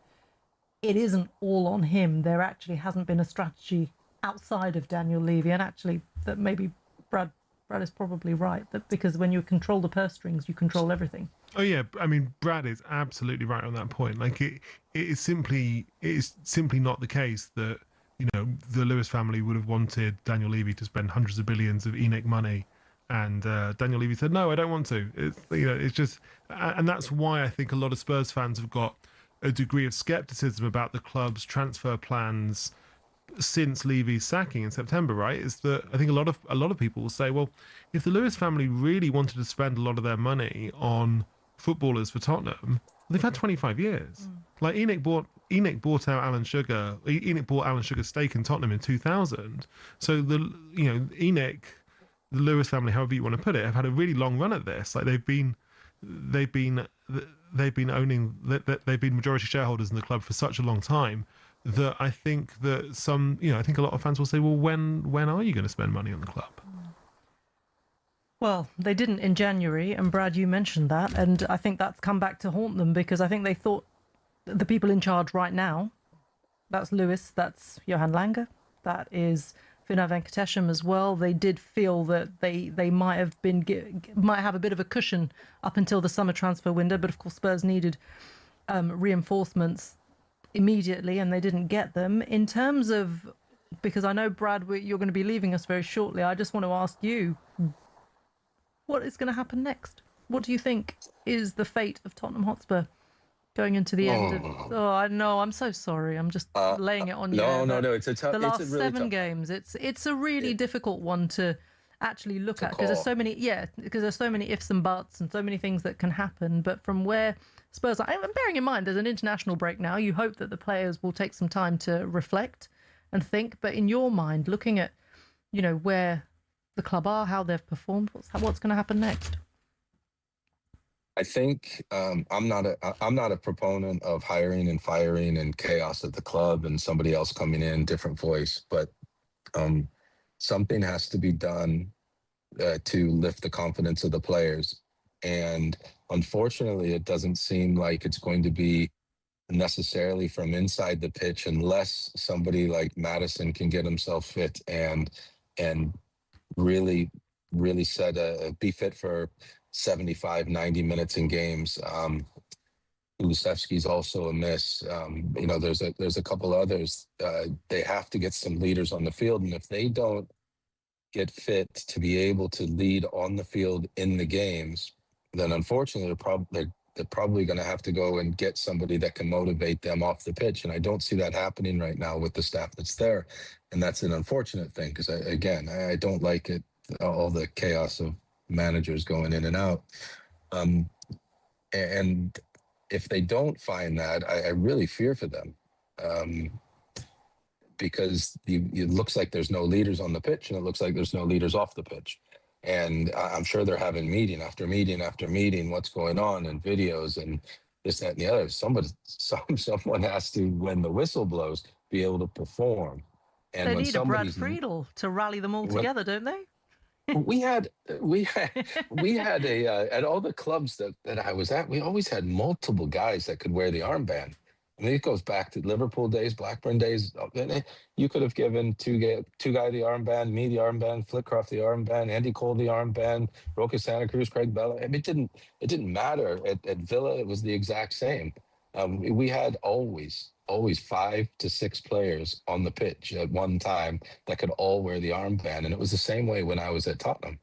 it isn't all on him. There actually hasn't been a strategy outside of Daniel Levy, and actually that maybe Brad is probably right, that because when you control the purse strings, you control everything. Oh yeah, I mean, Brad is absolutely right on that point. Like it is simply not the case that the Lewis family would have wanted Daniel Levy to spend hundreds of billions of ENIC money, and Daniel Levy said no, I don't want to. It's just, and that's why I think a lot of Spurs fans have got a degree of skepticism about the club's transfer plans since Levy's sacking in September, right? Is that I think a lot of people will say, well, if the Lewis family really wanted to spend a lot of their money on footballers for Tottenham, they've had 25 years. Like ENIC bought out Alan Sugar. ENIC bought Alan Sugar's stake in Tottenham in 2000. So ENIC, the Lewis family, however you want to put it, have had a really long run at this. Like they've been they've been owning that they've been majority shareholders in the club for such a long time that I think that I think a lot of fans will say, well, when are you going to spend money on the club? Well, they didn't in January, and Brad, you mentioned that, and I think that's come back to haunt them because I think they thought the people in charge right now, that's Lewis, that's Johan Lange, that is Vinay Venkatesham as well. They did feel that they might have a bit of a cushion up until the summer transfer window, but of course Spurs needed reinforcements immediately, and they didn't get them. In terms of, because I know Brad, you're going to be leaving us very shortly. I just want to ask you, what is going to happen next? What do you think is the fate of Tottenham Hotspur going into the end of... Oh, I know. I'm so sorry. I'm just laying it on you. No. It's a tough. The last it's a really 7 tough. games. It's a really difficult one to actually look at because there's so many ifs and buts and so many things that can happen. But from where Spurs are, and bearing in mind there's an international break now, you hope that the players will take some time to reflect and think. But in your mind, looking at where the club are, how they've performed, what's going to happen next? I think I'm not a proponent of hiring and firing and chaos at the club and somebody else coming in, different voice, but something has to be done to lift the confidence of the players. And unfortunately, it doesn't seem like it's going to be necessarily from inside the pitch unless somebody like Maddison can get himself fit and really be fit for 75, 90 minutes in games. Kulusevski's also a miss. There's a couple others. They have to get some leaders on the field, and if they don't get fit to be able to lead on the field in the games, then unfortunately they're probably going to have to go and get somebody that can motivate them off the pitch. And I don't see that happening right now with the staff that's there. And that's an unfortunate thing because, I don't like it, all the chaos of managers going in and out. And if they don't find that, I really fear for them because it looks like there's no leaders on the pitch and it looks like there's no leaders off the pitch. And I'm sure they're having meeting after meeting after meeting, what's going on, and videos and this, that, and the other. Someone has to, when the whistle blows, be able to perform. And they need a Brad Friedel to rally them all together, don't they? We had at all the clubs that I was at, we always had multiple guys that could wear the armband. I mean, it goes back to Liverpool days, Blackburn days. You could have given two guy the armband, me the armband, Flitcroft the armband, Andy Cole the armband, Roca Santa Cruz, Craig Bella. I mean, it didn't matter. At Villa, it was the exact same. We had always 5 to 6 players on the pitch at one time that could all wear the armband, and it was the same way when I was at Tottenham.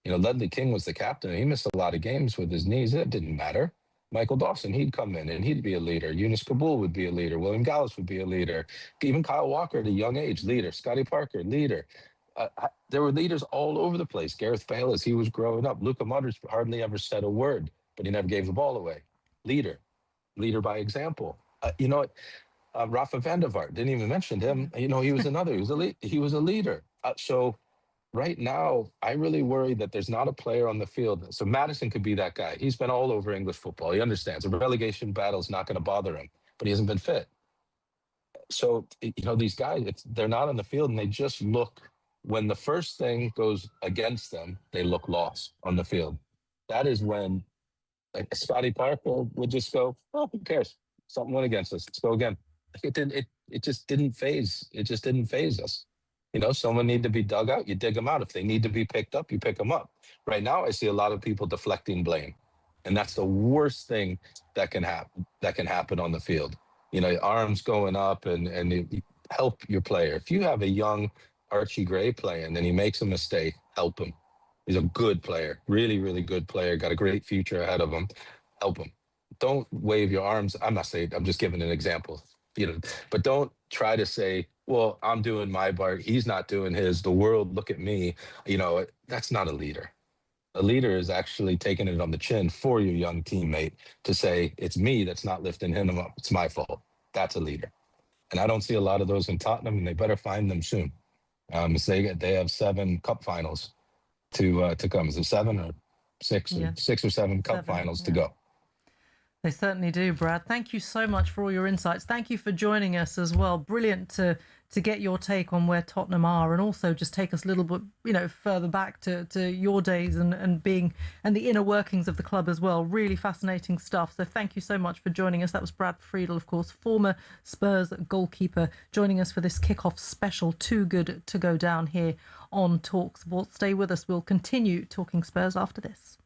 Ledley King was the captain, and he missed a lot of games with his knees. It didn't matter. Michael Dawson, he'd come in and he'd be a leader. Yunus Kabul would be a leader. William Gallas would be a leader. Even Kyle Walker at a young age, leader. Scotty Parker, leader. There were leaders all over the place. Gareth Bale, as he was growing up. Luka Modric hardly ever said a word, but he never gave the ball away. Leader by example. Rafa van der Vaart, didn't even mention him. He was another. He was a leader. So right now, I really worry that there's not a player on the field. So Maddison could be that guy. He's been all over English football. He understands. A relegation battle is not going to bother him, but he hasn't been fit. So, these guys, they're not on the field and they just look, when the first thing goes against them, they look lost on the field. That is when Scotty Parker would just go, oh, who cares? Something went against us. Let's go again. It just didn't phase. It just didn't phase us. Someone need to be dug out. You dig them out. If they need to be picked up, you pick them up. Right now, I see a lot of people deflecting blame, and that's the worst thing that can happen. That can happen on the field. Arms going up and help your player. If you have a young Archie Gray playing and he makes a mistake, help him. He's a good player, really, really good player. Got a great future ahead of him. Help him. Don't wave your arms. I'm not saying. I'm just giving an example. But don't try to say, well, I'm doing my part, he's not doing his, the world, look at me. That's not a leader. A leader is actually taking it on the chin for your young teammate to say, it's me that's not lifting him up. It's my fault. That's a leader. And I don't see a lot of those in Tottenham, and they better find them soon. They have 7 cup finals to come. Is it 7 or 6? Yeah. 6 or 7 cup finals to go. They certainly do, Brad. Thank you so much for all your insights. Thank you for joining us as well. Brilliant to get your take on where Tottenham are, and also just take us a little bit, further back to your days and being and the inner workings of the club as well. Really fascinating stuff. So thank you so much for joining us. That was Brad Friedel, of course, former Spurs goalkeeper, joining us for this kickoff special. Too good to go down here on talkSPORT. Stay with us. We'll continue talking Spurs after this.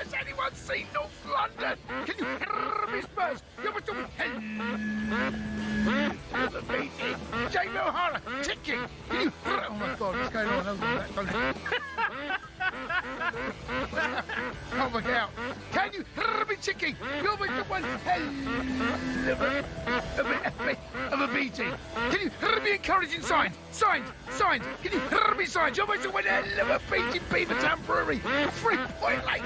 Has anyone seen North London? Can you hear me, Spurs? You're with the beating. Jamie O'Hara, ticking. Can you... Oh, my God, what's going on? Oh, my God. Can you hear me, ticking? You're with the one hell of a beating. Can you hear me encouraging signs? Signs. Can you hear me signs? You're with the one hell of a beating. Beavertown Brewery. 3-point lane.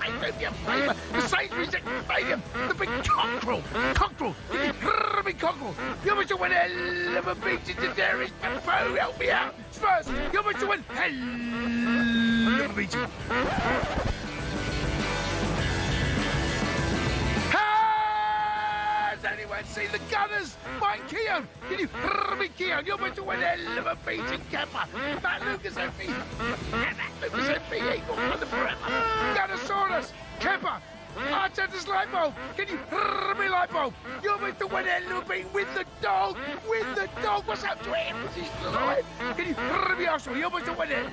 I do you a favour. The Sainsbury's Stadium. The big cockerel. Can you hear me, cockerel? You're with the one hell of a beating to Darius Defoe. Help me out. Spurs. You're with the one hell of a beating. Has anyone seen the Gunners? Mike Keown. Can you hear me, Keown? You're with the one hell of a beating, Kemper. Matt Lucas MP. Eagle for the forever. Gunnosaurus. Kemper. Arteta's light bulb. Can you hear me, light bulb? You're with the one hell of a beat with the dog. What's up to him? He's alive. Can you hear me, Arsenal? You're with the one hell.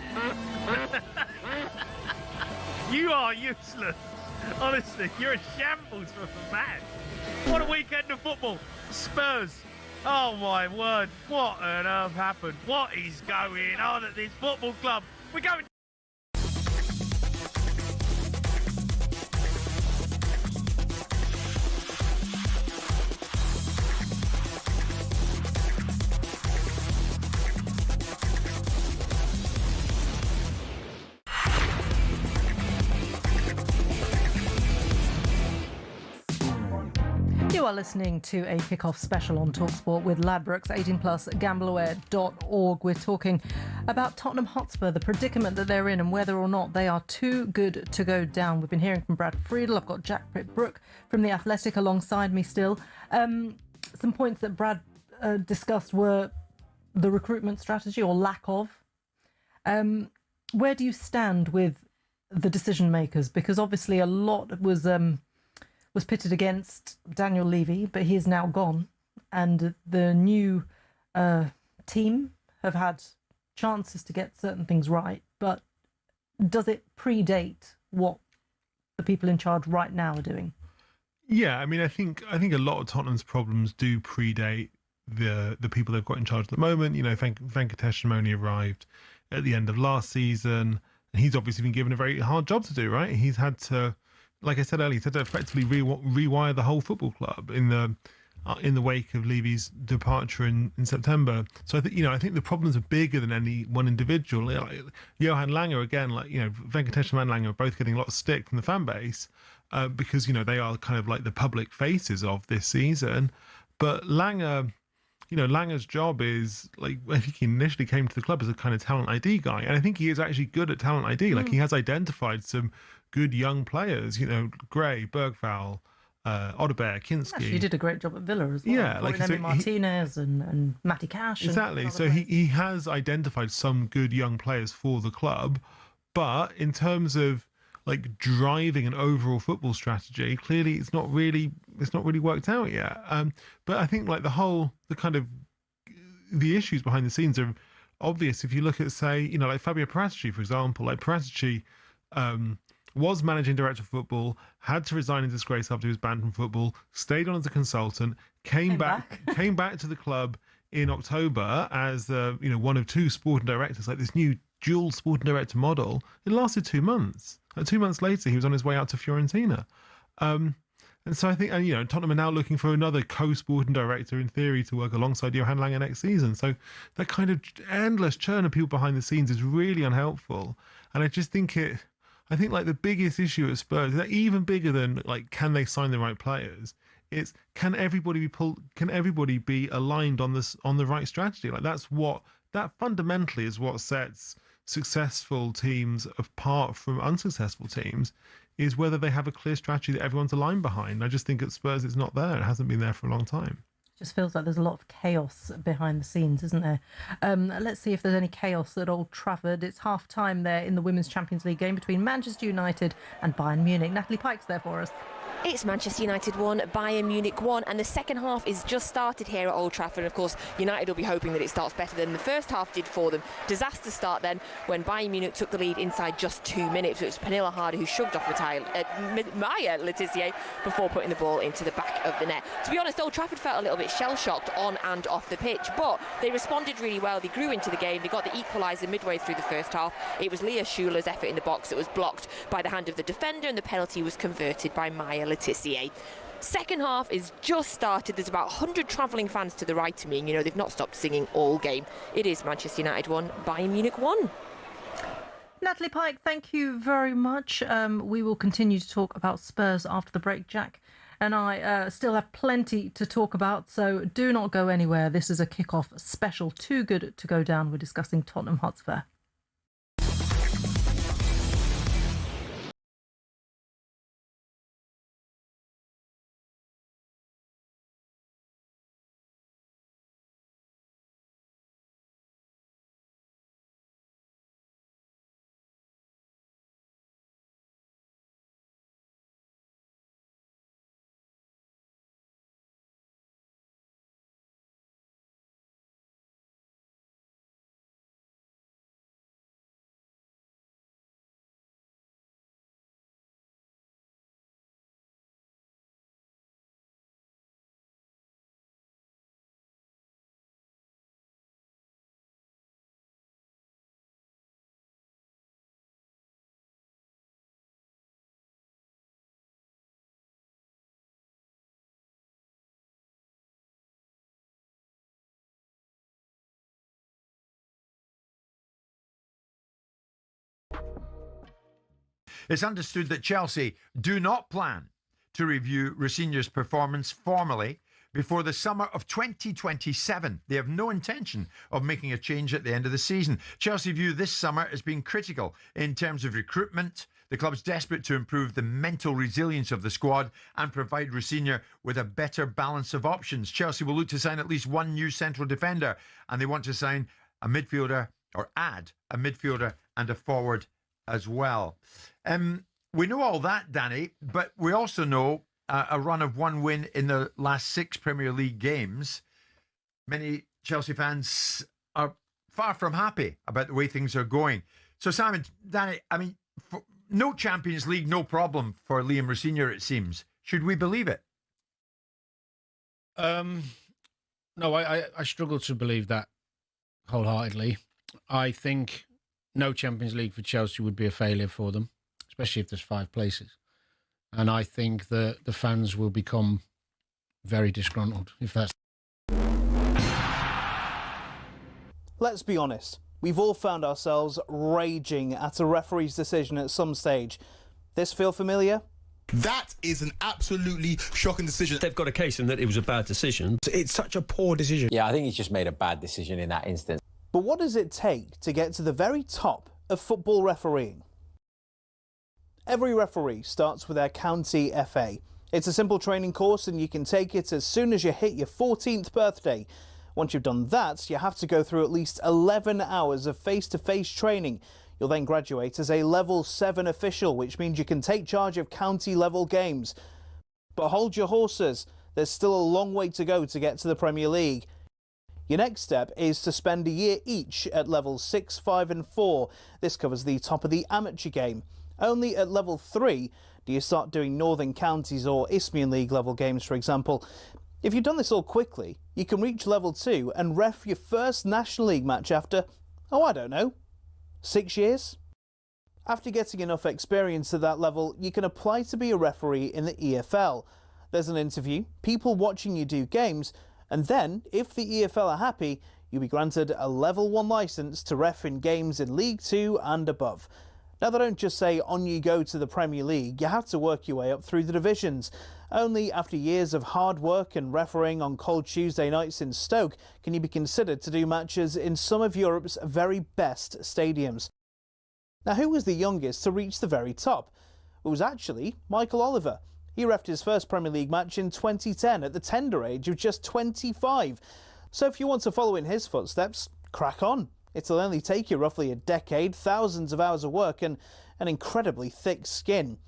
You are useless. Honestly, you're a shambles for a man. What a weekend of football. Spurs. Oh, my word. What on earth happened? What is going on at this football club? We're going... You are listening to a kickoff special on talkSPORT with Ladbrokes, 18+, gambleaware.org. We're talking about Tottenham Hotspur, the predicament that they're in and whether or not they are too good to go down. We've been hearing from Brad Friedel. I've got Jack Pitt-Brooke from The Athletic alongside me still. Some points that Brad discussed were the recruitment strategy or lack of. Where do you stand with the decision makers? Because obviously a lot was pitted against Daniel Levy, but he is now gone. And the new team have had chances to get certain things right. But does it predate what the people in charge right now are doing? Yeah, I mean, I think a lot of Tottenham's problems do predate the people they've got in charge at the moment. You know, Venkatesham only arrived at the end of last season, and he's obviously been given a very hard job to do, right? He's had to, like I said earlier, he's had to effectively rewire the whole football club in the wake of Levy's departure in September. So I think the problems are bigger than any one individual. Like Johan Langer, again, Venkatesham and Langer are both getting a lot of stick from the fan base because they are kind of like the public faces of this season. But Langer's job is, like, I think he initially came to the club as a kind of talent ID guy, and I think he is actually good at talent ID. Like, he has identified some good young players, Gray, Bergvall, Odeberg, Kinski. Actually, he did a great job at Villa as well. Yeah, Martinez and Matty Cash. Exactly. So he has identified some good young players for the club, but in terms of like driving an overall football strategy, clearly it's not really worked out yet. But I think like the issues behind the scenes are obvious. If you look at, say, like Fabio Paratici, for example, like Paratici was managing director of football, had to resign in disgrace after he was banned from football, stayed on as a consultant, came back to the club in October as one of two sporting directors, like this new dual sporting director model. It lasted 2 months. 2 months later, he was on his way out to Fiorentina. And so I think, Tottenham are now looking for another co-sporting director, in theory, to work alongside Johan Lange next season. So that kind of endless churn of people behind the scenes is really unhelpful. And I just think like the biggest issue at Spurs, is even bigger than like, can they sign the right players? It's, can everybody be aligned on the right strategy? Like that fundamentally is what sets successful teams apart from unsuccessful teams, is whether they have a clear strategy that everyone's aligned behind. I just think at Spurs it's not there. It hasn't been there for a long time. Just feels like there's a lot of chaos behind the scenes, isn't there? Let's see if there's any chaos at Old Trafford. It's half time there in the Women's Champions League game between Manchester United and Bayern Munich. Natalie Pike's there for us. It's Manchester United 1, Bayern Munich 1, and the second half is just started here at Old Trafford. And of course, United will be hoping that it starts better than the first half did for them. Disaster start then when Bayern Munich took the lead inside just 2 minutes. It was Pernilla Harder who shoved off Maya Le Tissier before putting the ball into the back of the net. To be honest, Old Trafford felt a little bit shell-shocked on and off the pitch, but they responded really well. They grew into the game. They got the equaliser midway through the first half. It was Leah Schuler's effort in the box that was blocked by the hand of the defender, and the penalty was converted by Maya Le Tissier. Second half is just started. There's about 100 travelling fans to the right of me, and they've not stopped singing all game. It is Manchester United 1, Bayern Munich 1. Natalie Pike, thank you very much. We will continue to talk about Spurs after the break. Jack and I still have plenty to talk about, so do not go anywhere. This is a kick-off special, too good to go down. We're discussing Tottenham Hotspur. It's understood that Chelsea do not plan to review Rosenior's performance formally before the summer of 2027. They have no intention of making a change at the end of the season. Chelsea view this summer as being critical in terms of recruitment. The club's desperate to improve the mental resilience of the squad and provide Rosenior with a better balance of options. Chelsea will look to sign at least one new central defender, and they want to sign a midfielder, or add a midfielder and a forward as well. We know all that, Danny, but we also know a run of one win in the last 6 Premier League games. Many Chelsea fans are far from happy about the way things are going. So, Simon, Danny, I mean, no Champions League, no problem for Liam Rosenior, it seems. Should we believe it? No, I struggle to believe that wholeheartedly. I think no Champions League for Chelsea would be a failure for them, especially if there's 5 places. And I think that the fans will become very disgruntled if that's... Let's be honest. We've all found ourselves raging at a referee's decision at some stage. This feel familiar? That is an absolutely shocking decision. They've got a case in that it was a bad decision. It's such a poor decision. Yeah, I think he's just made a bad decision in that instance. But what does it take to get to the very top of football refereeing? Every referee starts with their county FA. It's a simple training course and you can take it as soon as you hit your 14th birthday. Once you've done that, you have to go through at least 11 hours of face-to-face training. You'll then graduate as a level 7 official, which means you can take charge of county level games. But hold your horses, there's still a long way to go to get to the Premier League. Your next step is to spend a year each at levels 6, 5 and 4. This covers the top of the amateur game. Only at level 3 do you start doing Northern Counties or Isthmian League level games, for example. If you've done this all quickly, you can reach level 2 and ref your first National League match after, I don't know, 6 years? After getting enough experience at that level, you can apply to be a referee in the EFL. There's an interview, people watching you do games, and then, if the EFL are happy, you'll be granted a level 1 licence to ref in games in League 2 and above. Now, they don't just say on you go to the Premier League, you have to work your way up through the divisions. Only after years of hard work and refereeing on cold Tuesday nights in Stoke can you be considered to do matches in some of Europe's very best stadiums. Now, who was the youngest to reach the very top? It was actually Michael Oliver. He reffed his first Premier League match in 2010 at the tender age of just 25. So if you want to follow in his footsteps, crack on. It'll only take you roughly a decade, thousands of hours of work and an incredibly thick skin.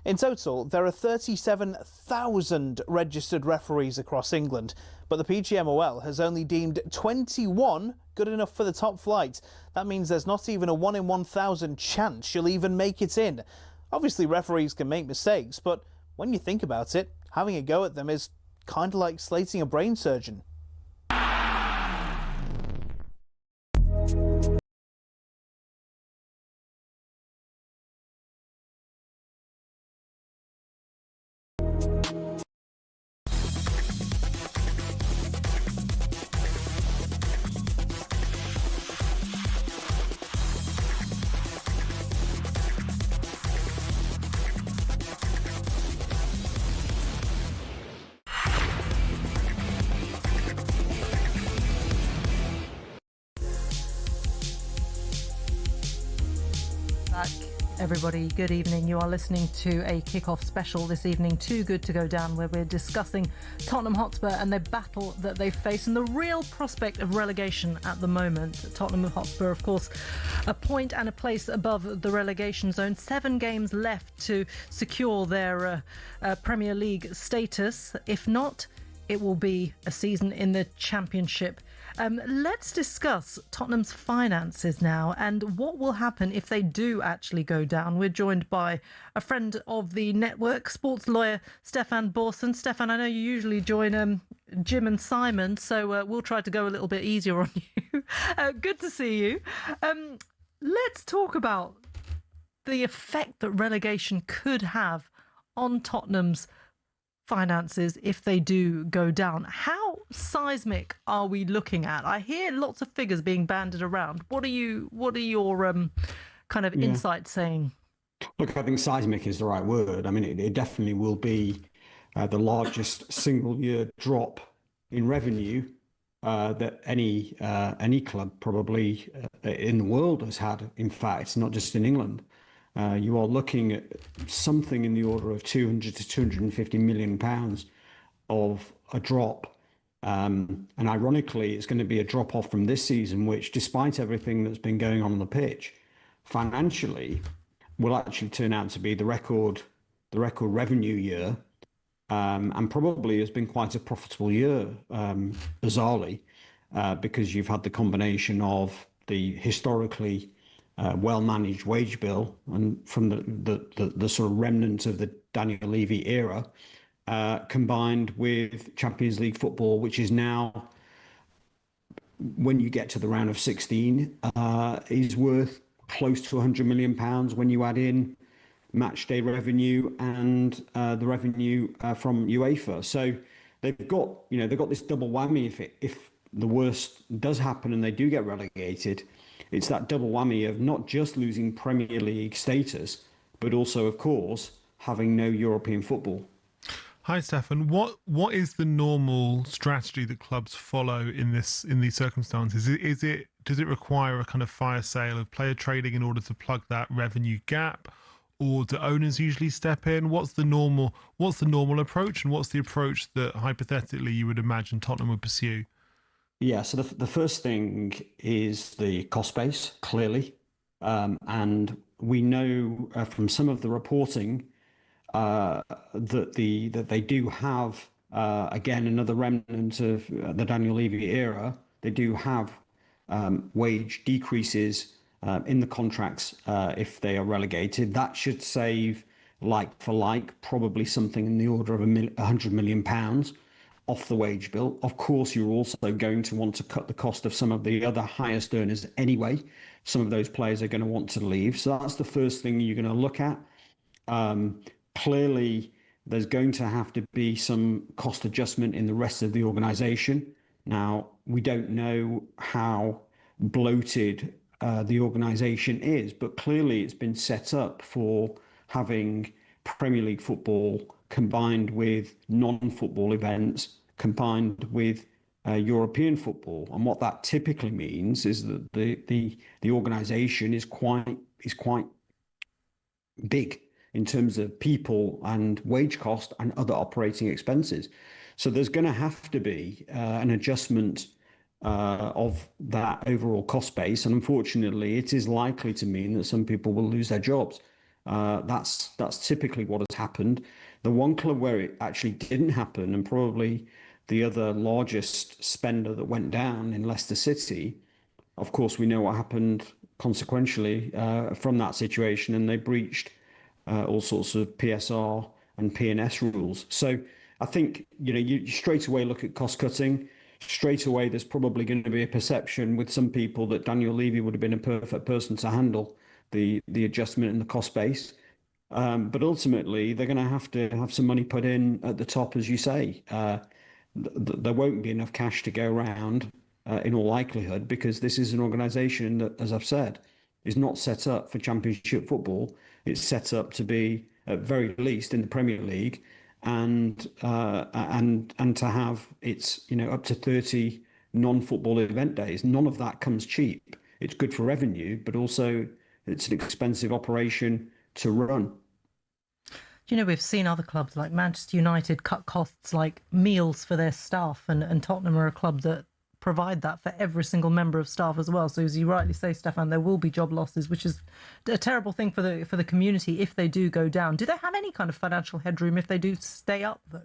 In total, there are 37,000 registered referees across England, but the PGMOL has only deemed 21 good enough for the top flight. That means there's not even a 1 in 1,000 chance you'll even make it in. Obviously, referees can make mistakes, but when you think about it, having a go at them is kind of like slating a brain surgeon. Everybody, good evening. You are listening to a kick-off special this evening, Too Good to Go Down, where we're discussing Tottenham Hotspur and the battle that they face and the real prospect of relegation at the moment. Tottenham Hotspur, of course, a point and a place above the relegation zone. 7 games left to secure their Premier League status. If not, it will be a season in the Championship. Let's discuss Tottenham's finances now and what will happen if they do actually go down. We're joined by a friend of the network, sports lawyer Stefan Borson. Stefan, I know you usually join Jim and Simon, so we'll try to go a little bit easier on you. Good to see you. Let's talk about the effect that relegation could have on Tottenham's finances if they do go down. How seismic are we looking at? I hear lots of figures being banded around. What are your kind of insights saying? Look, I think seismic is the right word. I mean, it definitely will be the largest single year drop in revenue that any club probably in the world has had. In fact, not just in England. You are looking at something in the order of 200 to 250 million pounds of a drop. And ironically, it's going to be a drop off from this season, which, despite everything that's been going on the pitch, financially will actually turn out to be the record revenue year, and probably has been quite a profitable year, bizarrely, because you've had the combination of the historically well-managed wage bill and from the sort of remnants of the Daniel Levy era, combined with Champions League football, which is now, when you get to the round of 16, is worth close to £100 million when you add in match day revenue and the revenue from UEFA. So they've got this double whammy. If the worst does happen and they do get relegated, it's that double whammy of not just losing Premier League status, but also, of course, having no European football. Hi, Stefan. What is the normal strategy that clubs follow in these circumstances? Does it require a kind of fire sale of player trading in order to plug that revenue gap, or do owners usually step in? What's the normal approach, and what's the approach that hypothetically you would imagine Tottenham would pursue? Yeah, so the first thing is the cost base, clearly. And we know from some of the reporting that they do have, again, another remnant of the Daniel Levy era. They do have wage decreases in the contracts if they are relegated. That should save, like for like, probably something in the order of £100 million off the wage bill. Of course, you're also going to want to cut the cost of some of the other highest earners anyway. Some of those players are going to want to leave. So that's the first thing you're going to look at. Clearly, there's going to have to be some cost adjustment in the rest of the organisation. Now, we don't know how bloated the organisation is, but clearly it's been set up for having Premier League football combined with non-football events, combined with European football. And what that typically means is that the organisation is quite big in terms of people and wage cost and other operating expenses. So there's going to have to be an adjustment of that overall cost base. And unfortunately, it is likely to mean that some people will lose their jobs. That's typically what has happened. The one club where it actually didn't happen, and probably the other largest spender that went down in Leicester City, of course, we know what happened consequentially from that situation, and they breached all sorts of PSR and P&S rules. So I think, you straight away look at cost cutting. Straight away, there's probably going to be a perception with some people that Daniel Levy would have been a perfect person to handle the adjustment in the cost base. But ultimately, they're going to have some money put in at the top, as you say. There won't be enough cash to go around in all likelihood, because this is an organisation that, as I've said, is not set up for Championship football. It's set up to be, at very least, in the Premier League, and to have its up to 30 non-football event days. None of that comes cheap. It's good for revenue, but also it's an expensive operation to run. We've seen other clubs like Manchester United cut costs like meals for their staff, and Tottenham are a club that provide that for every single member of staff as well. So as you rightly say, Stefan, there will be job losses, which is a terrible thing for the community if they do go down. Do they have any kind of financial headroom if they do stay up, though?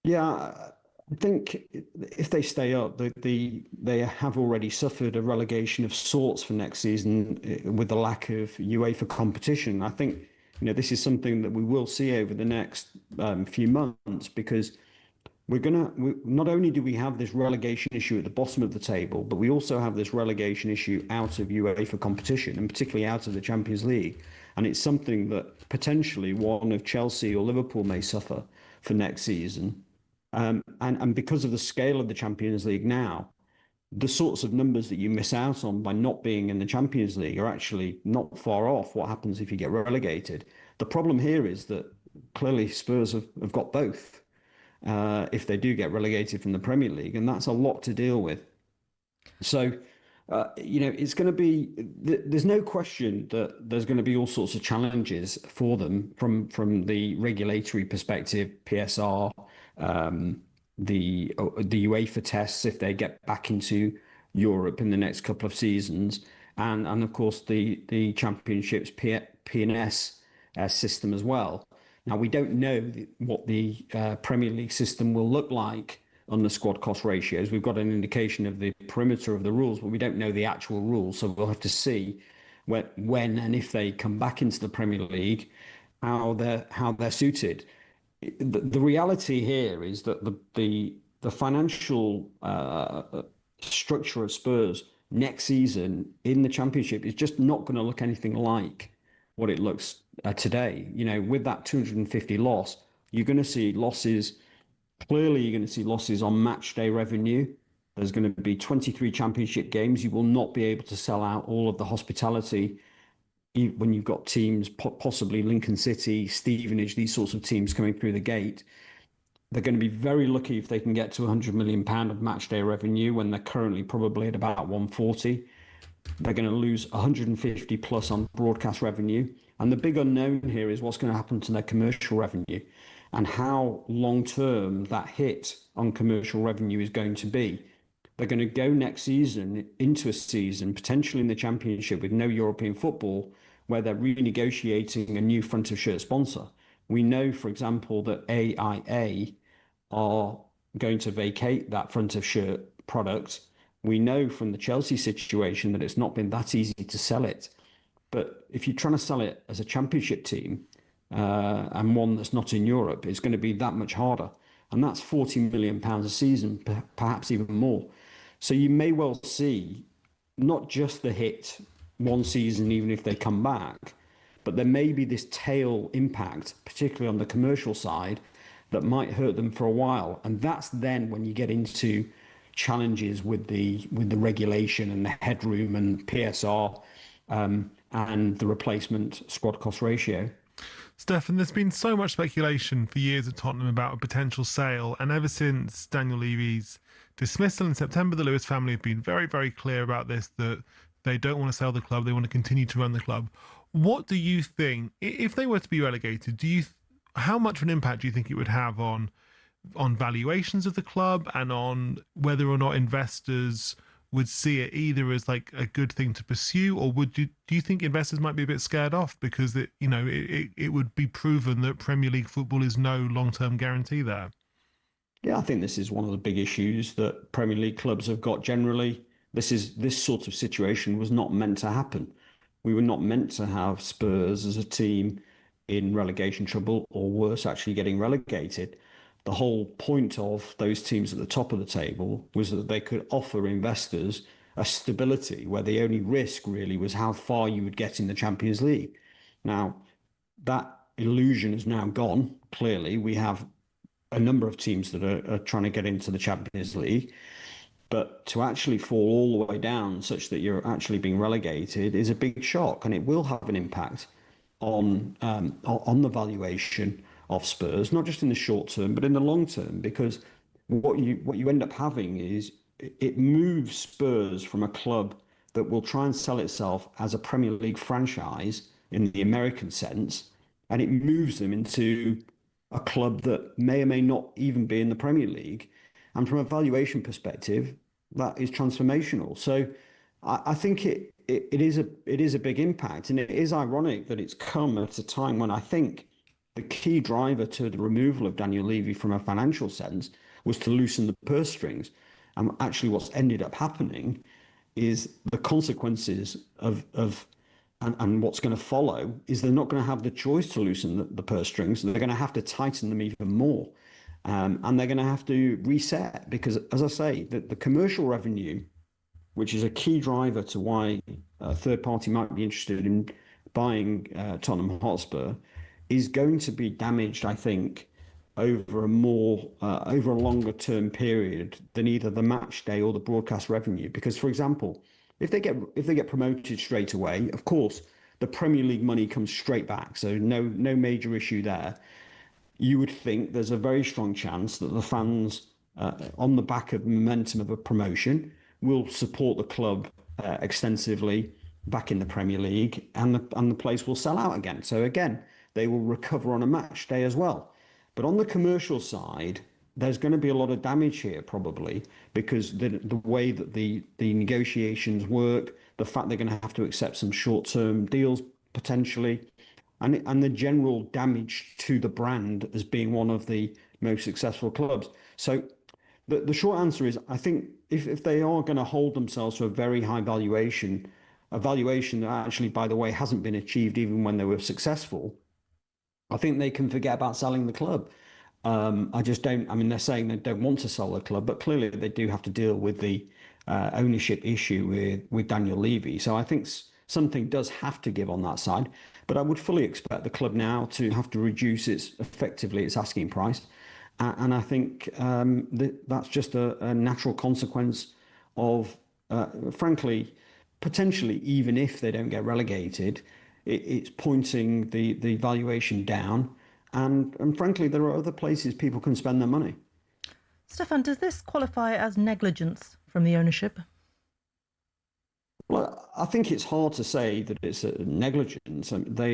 Yeah, I think if they stay up, they have already suffered a relegation of sorts for next season with the lack of UEFA competition. I think this is something that we will see over the next few months, because not only do we have this relegation issue at the bottom of the table, but we also have this relegation issue out of UEFA competition, and particularly out of the Champions League. And it's something that potentially one of Chelsea or Liverpool may suffer for next season. And because of the scale of the Champions League now, the sorts of numbers that you miss out on by not being in the Champions League are actually not far off what happens if you get relegated. The problem here is that clearly Spurs have got both. If they do get relegated from the Premier League, and that's a lot to deal with. So, it's going to be, there's no question that there's going to be all sorts of challenges for them from the regulatory perspective, PSR, the UEFA tests if they get back into Europe in the next couple of seasons, and of course the Championship's P&S system as well. Now, we don't know what the Premier League system will look like on the squad cost ratios. We've got an indication of the perimeter of the rules, but we don't know the actual rules. So we'll have to see when and if they come back into the Premier League, how they're suited. The reality here is that the financial structure of Spurs next season in the Championship is just not going to look anything like what it looks today. With that 250 loss, you're going to see losses. Clearly, you're going to see losses on match day revenue. There's going to be 23 Championship games. You will not be able to sell out all of the hospitality when you've got teams, possibly Lincoln City, Stevenage, these sorts of teams coming through the gate. They're going to be very lucky if they can get to £100 million of match day revenue when they're currently probably at about 140. They're going to lose 150 plus on broadcast revenue. And the big unknown here is what's going to happen to their commercial revenue and how long-term that hit on commercial revenue is going to be. They're going to go next season into a season, potentially in the Championship with no European football, where they're renegotiating a new front of shirt sponsor. We know, for example, that AIA are going to vacate that front of shirt product. We know from the Chelsea situation that it's not been that easy to sell it. But if you're trying to sell it as a Championship team and one that's not in Europe, it's going to be that much harder. And that's £40 million a season, perhaps even more. So you may well see not just the hit one season, even if they come back, but there may be this tail impact, particularly on the commercial side, that might hurt them for a while. And that's then when you get into challenges with the regulation and the headroom and PSR and the replacement squad cost ratio. Stefan, there's been so much speculation for years at Tottenham about a potential sale, and ever since Daniel Levy's dismissal in September, the Lewis family have been very, very clear about this, that they don't want to sell the club, they want to continue to run the club. What do you think, if they were to be relegated, how much of an impact do you think it would have on valuations of the club and on whether or not investors would see it either as like a good thing to pursue, or do you think investors might be a bit scared off because it would be proven that Premier League football is no long-term guarantee there? Yeah, I think this is one of the big issues that Premier League clubs have got generally. This sort of situation was not meant to happen. We were not meant to have Spurs as a team in relegation trouble, or worse, actually getting relegated. The whole point of those teams at the top of the table was that they could offer investors a stability where the only risk really was how far you would get in the Champions League. Now, that illusion is now gone. Clearly, we have a number of teams that are trying to get into the Champions League. But to actually fall all the way down such that you're actually being relegated is a big shock, and it will have an impact on the valuation of Spurs, not just in the short term, but in the long term, because what you end up having is it moves Spurs from a club that will try and sell itself as a Premier League franchise in the American sense, and it moves them into a club that may or may not even be in the Premier League. And from a valuation perspective, that is transformational. So I think it is a big impact, and it is ironic that it's come at a time when I think the key driver to the removal of Daniel Levy from a financial sense was to loosen the purse strings. And actually what's ended up happening is the consequences and what's going to follow is they're not going to have the choice to loosen the purse strings. They're going to have to tighten them even more. And they're going to have to reset because, as I say, the commercial revenue, which is a key driver to why a third party might be interested in buying Tottenham Hotspur, is going to be damaged, I think, over a longer term period than either the match day or the broadcast revenue. Because, for example, if they get promoted straight away, of course, the Premier League money comes straight back, so no major issue there. You would think there's a very strong chance that the fans, on the back of momentum of a promotion, will support the club extensively back in the Premier League, and the place will sell out again. So again, they will recover on a match day as well. But on the commercial side, there's going to be a lot of damage here probably, because the way that the negotiations work, the fact they're going to have to accept some short-term deals potentially, and the general damage to the brand as being one of the most successful clubs. So the short answer is, I think if they are going to hold themselves to a very high valuation, a valuation that actually, by the way, hasn't been achieved even when they were successful, I think they can forget about selling the club. I just don't. I mean, they're saying they don't want to sell the club, but clearly they do have to deal with the ownership issue with Daniel Levy. So I think something does have to give on that side. But I would fully expect the club now to have to reduce its asking price, and I think that's just a natural consequence of, frankly, potentially even if they don't get relegated, it's pointing the valuation down. And frankly, there are other places people can spend their money. Stefan, does this qualify as negligence from the ownership? Well, I think it's hard to say that it's a negligence. We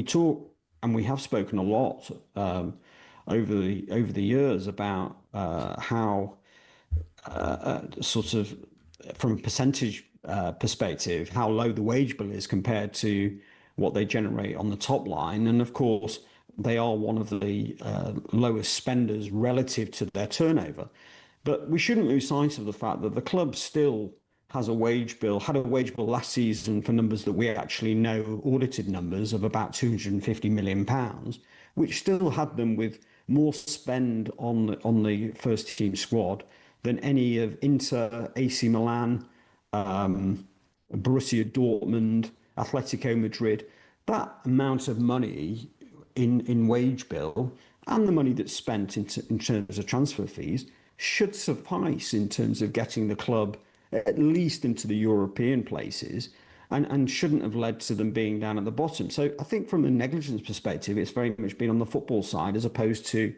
talk, and we have spoken a lot over the years about how sort of from a percentage perspective, how low the wage bill is compared to what they generate on the top line. And of course, they are one of the lowest spenders relative to their turnover. But we shouldn't lose sight of the fact that the club still has a wage bill, had a wage bill last season for numbers that we actually know, audited numbers of about £250 million, which still had them with more spend on the first team squad than any of Inter, AC Milan, Borussia Dortmund, Atletico Madrid. That amount of money in wage bill and the money that's spent in terms of transfer fees should suffice in terms of getting the club at least into the European places, and shouldn't have led to them being down at the bottom. So I think from a negligence perspective, it's very much been on the football side as opposed to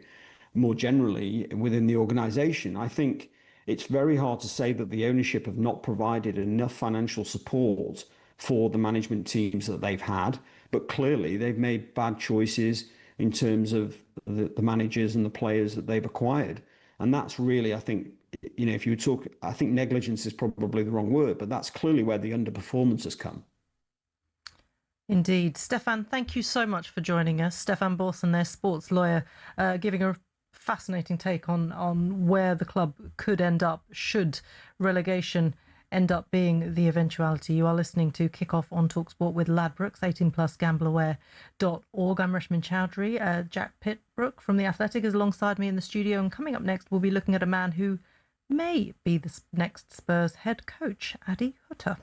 more generally within the organisation. I think it's very hard to say that the ownership have not provided enough financial support for the management teams that they've had, but clearly they've made bad choices in terms of the managers and the players that they've acquired. And that's really, I think, if you talk, I think negligence is probably the wrong word, but that's clearly where the underperformance has come. Indeed. Stefan, thank you so much for joining us. Stefan Borson, their sports lawyer, giving a fascinating take on where the club could end up should relegation end up being the eventuality. You are listening to Kickoff on talkSPORT with Ladbrokes, 18+, gambleaware.org. I'm Reshmin Chowdhury. Jack Pitt-Brooke from The Athletic is alongside me in the studio, and coming up next we'll be looking at a man who may be the next Spurs head coach, Adi Hütter.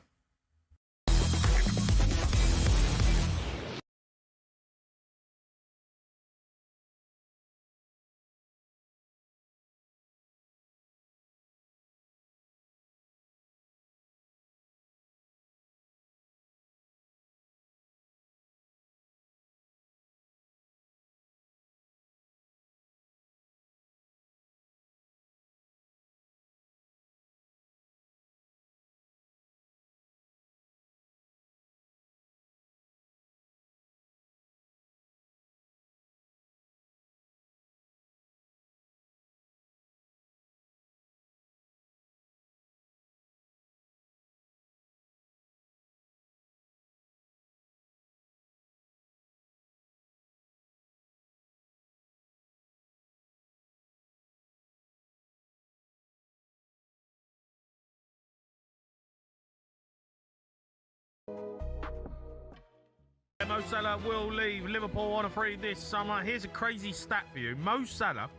Mo Salah will leave Liverpool on a free this summer. Here's a crazy stat for you. Mo Salah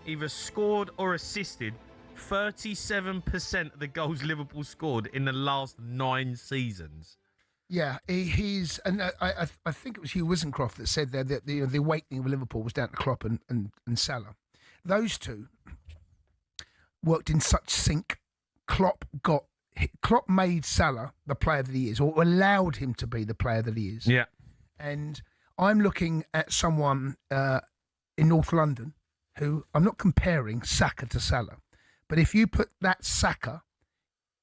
either scored or assisted 37% of the goals Liverpool scored in the last 9 seasons. Yeah, he's, and I think it was Hugh Wisencroft that said there that the awakening of Liverpool was down to Klopp and Salah. Those two worked in such sync. Klopp made Salah the player that he is, or allowed him to be the player that he is. Yeah. And I'm looking at someone in North London who, I'm not comparing Saka to Salah, but if you put that Saka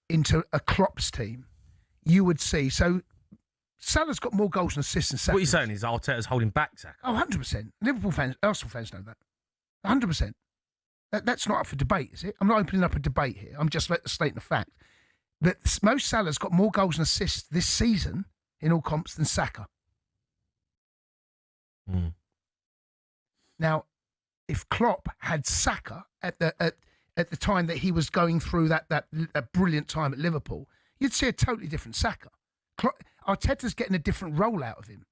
into a Klopp's team, you would see. So Salah's got more goals and assists than Saka. What you're saying is Arteta's holding back Saka? Oh, 100%. Liverpool fans, Arsenal fans know that. 100%. That's not up for debate, is it? I'm not opening up a debate here. I'm just stating the fact that Mo Salah's got more goals and assists this season in all comps than Saka. Mm. Now, if Klopp had Saka at the time that he was going through that brilliant time at Liverpool, you'd see a totally different Saka. Arteta's getting a different role out of him.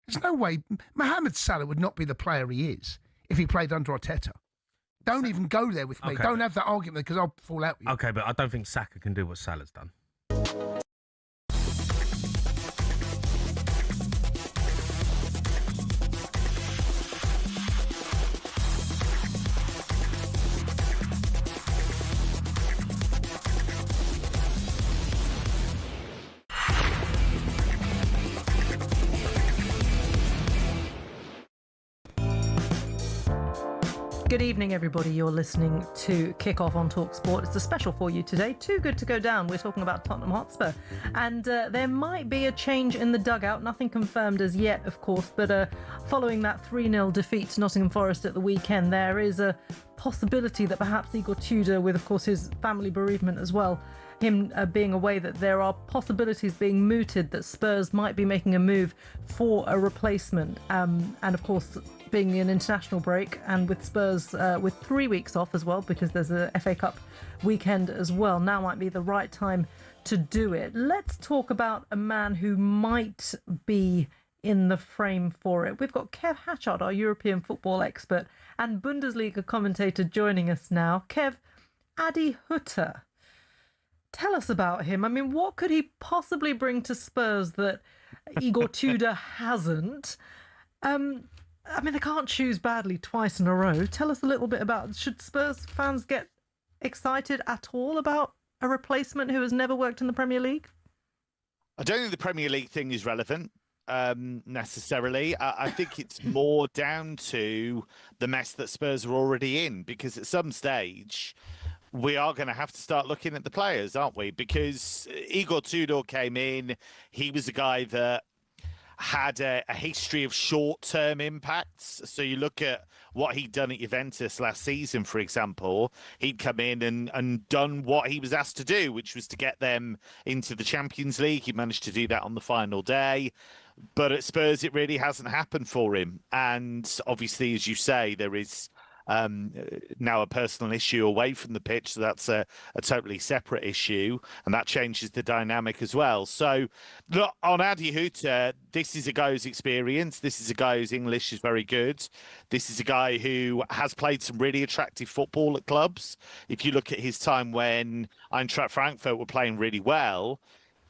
There's no way Mohamed Salah would not be the player he is if he played under Arteta. Don't even go there with me. Okay, Don't have that argument because I'll fall out with you. Okay, but I don't think Saka can do what Salah's done. Good evening, everybody. You're listening to Kick-Off on talkSPORT. It's a special for you today. Too good to go down. We're talking about Tottenham Hotspur. And there might be a change in the dugout. Nothing confirmed as yet, of course. But following that 3-0 defeat to Nottingham Forest at the weekend, there is a possibility that perhaps Igor Tudor, with, of course, his family bereavement as well, him being away, that there are possibilities being mooted that Spurs might be making a move for a replacement. And, of course, being an international break, and with Spurs with 3 weeks off as well, because there's a FA Cup weekend as well, now might be the right time to do it. Let's talk about a man who might be in the frame for it. We've got Kev Hatchard, our European football expert and Bundesliga commentator, joining us now. Kev, Adi Hütter, tell us about him. I mean, what could he possibly bring to Spurs that Igor Tudor hasn't? I mean, they can't choose badly twice in a row. Tell us a little bit about, should Spurs fans get excited at all about a replacement who has never worked in the Premier League? I don't think the Premier League thing is relevant necessarily. I think it's more down to the mess that Spurs are already in, because at some stage we are going to have to start looking at the players, aren't we? Because Igor Tudor came in, he was a guy that had a history of short-term impacts. So you look at what he'd done at Juventus last season, for example, he'd come in and done what he was asked to do, which was to get them into the Champions League. He managed to do that on the final day. But at Spurs, it really hasn't happened for him. And obviously, as you say, there is now a personal issue away from the pitch, so that's a totally separate issue, and that changes the dynamic as well. So look, on Adi Hütter, this is a guy who's experienced, this is a guy whose English is very good, this is a guy who has played some really attractive football at clubs. If you look at his time when Eintracht Frankfurt were playing really well,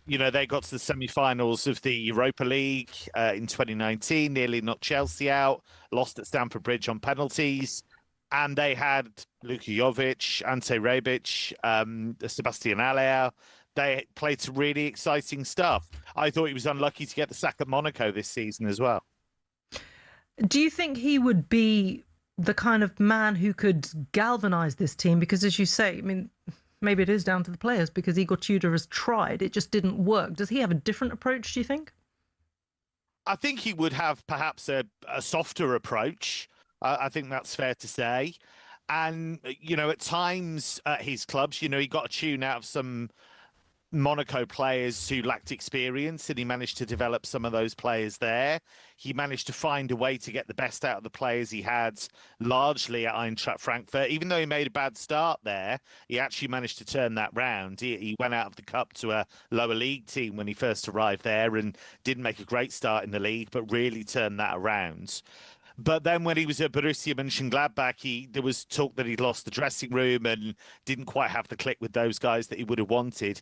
you know, they got to the semi-finals of the Europa League in 2019, nearly knocked Chelsea out, lost at Stamford Bridge on penalties. And they had Luka Jovic, Ante Rebic, Sebastian Haller. They played some really exciting stuff. I thought he was unlucky to get the sack at Monaco this season as well. Do you think he would be the kind of man who could galvanise this team? Because as you say, I mean, maybe it is down to the players, because Igor Tudor has tried. It just didn't work. Does he have a different approach, do you think? I think he would have perhaps a softer approach. I think that's fair to say. And, you know, at times at his clubs, you know, he got a tune out of some Monaco players who lacked experience, and he managed to develop some of those players there. He managed to find a way to get the best out of the players he had largely at Eintracht Frankfurt. Even though he made a bad start there, he actually managed to turn that round. He went out of the cup to a lower league team when he first arrived there and didn't make a great start in the league, but really turned that around. But then when he was at Borussia Mönchengladbach, there was talk that he'd lost the dressing room and didn't quite have the click with those guys that he would have wanted.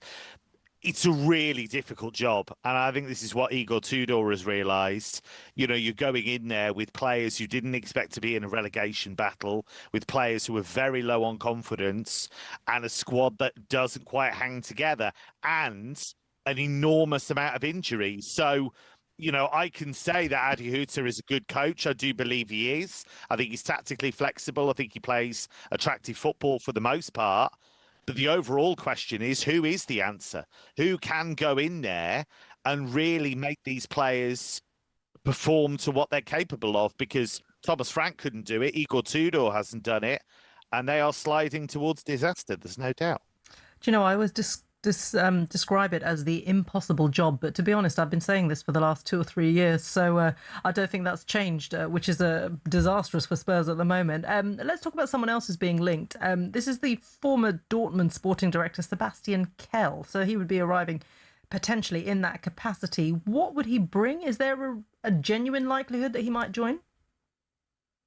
It's a really difficult job. And I think this is what Igor Tudor has realised. You know, you're going in there with players you didn't expect to be in a relegation battle, with players who are very low on confidence, and a squad that doesn't quite hang together, and an enormous amount of injuries. So, you know, I can say that Adi Hütter is a good coach. I do believe he is. I think he's tactically flexible. I think he plays attractive football for the most part. But the overall question is, who is the answer? Who can go in there and really make these players perform to what they're capable of? Because Thomas Frank couldn't do it. Igor Tudor hasn't done it. And they are sliding towards disaster. There's no doubt. Do you know, I was describe it as the impossible job, but to be honest, I've been saying this for the last 2 or 3 years, so I don't think that's changed, which is disastrous for Spurs at the moment. Let's talk about someone else who's being linked. This is the former Dortmund sporting director, Sebastian Kehl, so he would be arriving potentially in that capacity. What would he bring? Is there a genuine likelihood that he might join?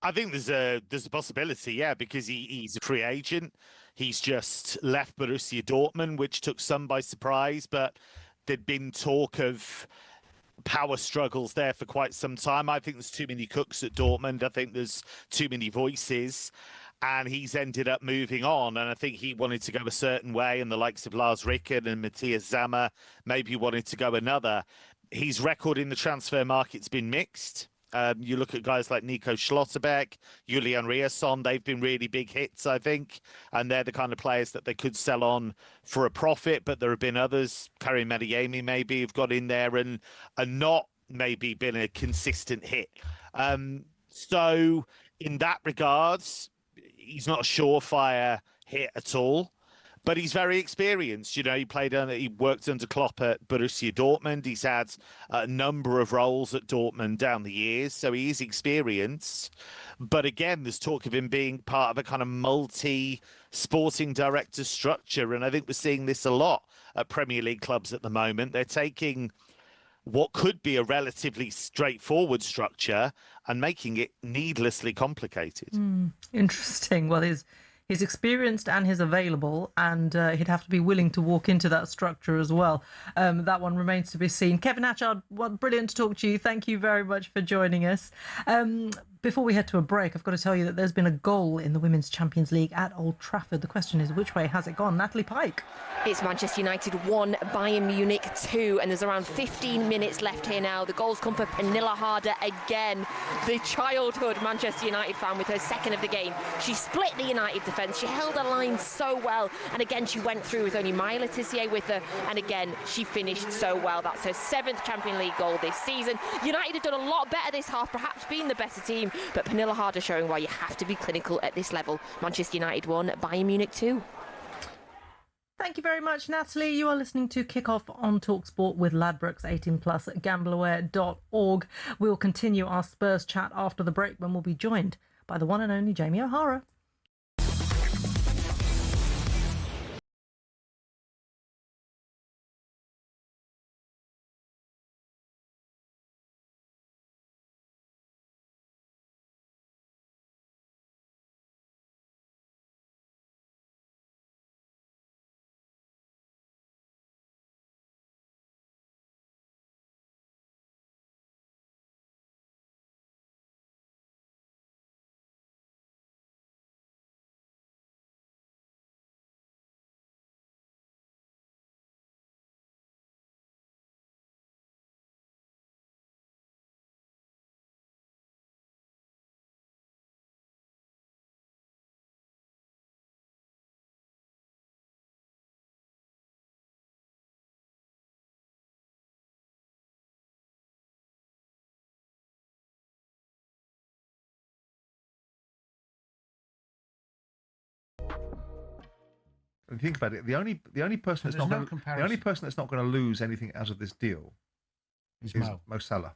I think there's a possibility, yeah, because he's a free agent. He's just left Borussia Dortmund, which took some by surprise, but there'd been talk of power struggles there for quite some time. I think there's too many cooks at Dortmund. I think there's too many voices, and he's ended up moving on. And I think he wanted to go a certain way, and the likes of Lars Ricken and Matthias Sammer maybe wanted to go another. His record in the transfer market's been mixed. You look at guys like Nico Schlotterbeck, Julian Riasson, they've been really big hits, I think, and they're the kind of players that they could sell on for a profit, but there have been others, Karim Adeyemi maybe, who've got in there and not maybe been a consistent hit. So in that regards, he's not a surefire hit at all. But he's very experienced. You know, he worked under Klopp at Borussia Dortmund. He's had a number of roles at Dortmund down the years, so he is experienced. But again, there's talk of him being part of a kind of multi-sporting director structure, and I think we're seeing this a lot at Premier League clubs at the moment. They're taking what could be a relatively straightforward structure and making it needlessly complicated. Interesting. Well, he's experienced and he's available, and he'd have to be willing to walk into that structure as well. That one remains to be seen. Kevin Hatchard, brilliant to talk to you. Thank you very much for joining us. Before we head to a break, I've got to tell you that there's been a goal in the Women's Champions League at Old Trafford. The question is, which way has it gone? Natalie Pike. It's Manchester United 1, Bayern Munich 2, and there's around 15 minutes left here now. The goals come for Pernilla Harder again, the childhood Manchester United fan with her second of the game. She split the United defence, she held her line so well, and again she went through with only Maya Le Tissier with her, and again she finished so well. That's her 7th Champions League goal this season. United have done a lot better this half, perhaps being the better team, but Pernilla Harder showing why you have to be clinical at this level. Manchester United 1, Bayern Munich 2. Thank you very much, Natalie. You are listening to Kickoff on talkSPORT with Ladbrokes 18+ at gambleaware.org. We'll continue our Spurs chat after the break when we'll be joined by the one and only Jamie O'Hara. And think about it. The only person that's not going to lose anything out of this deal is Mo Salah.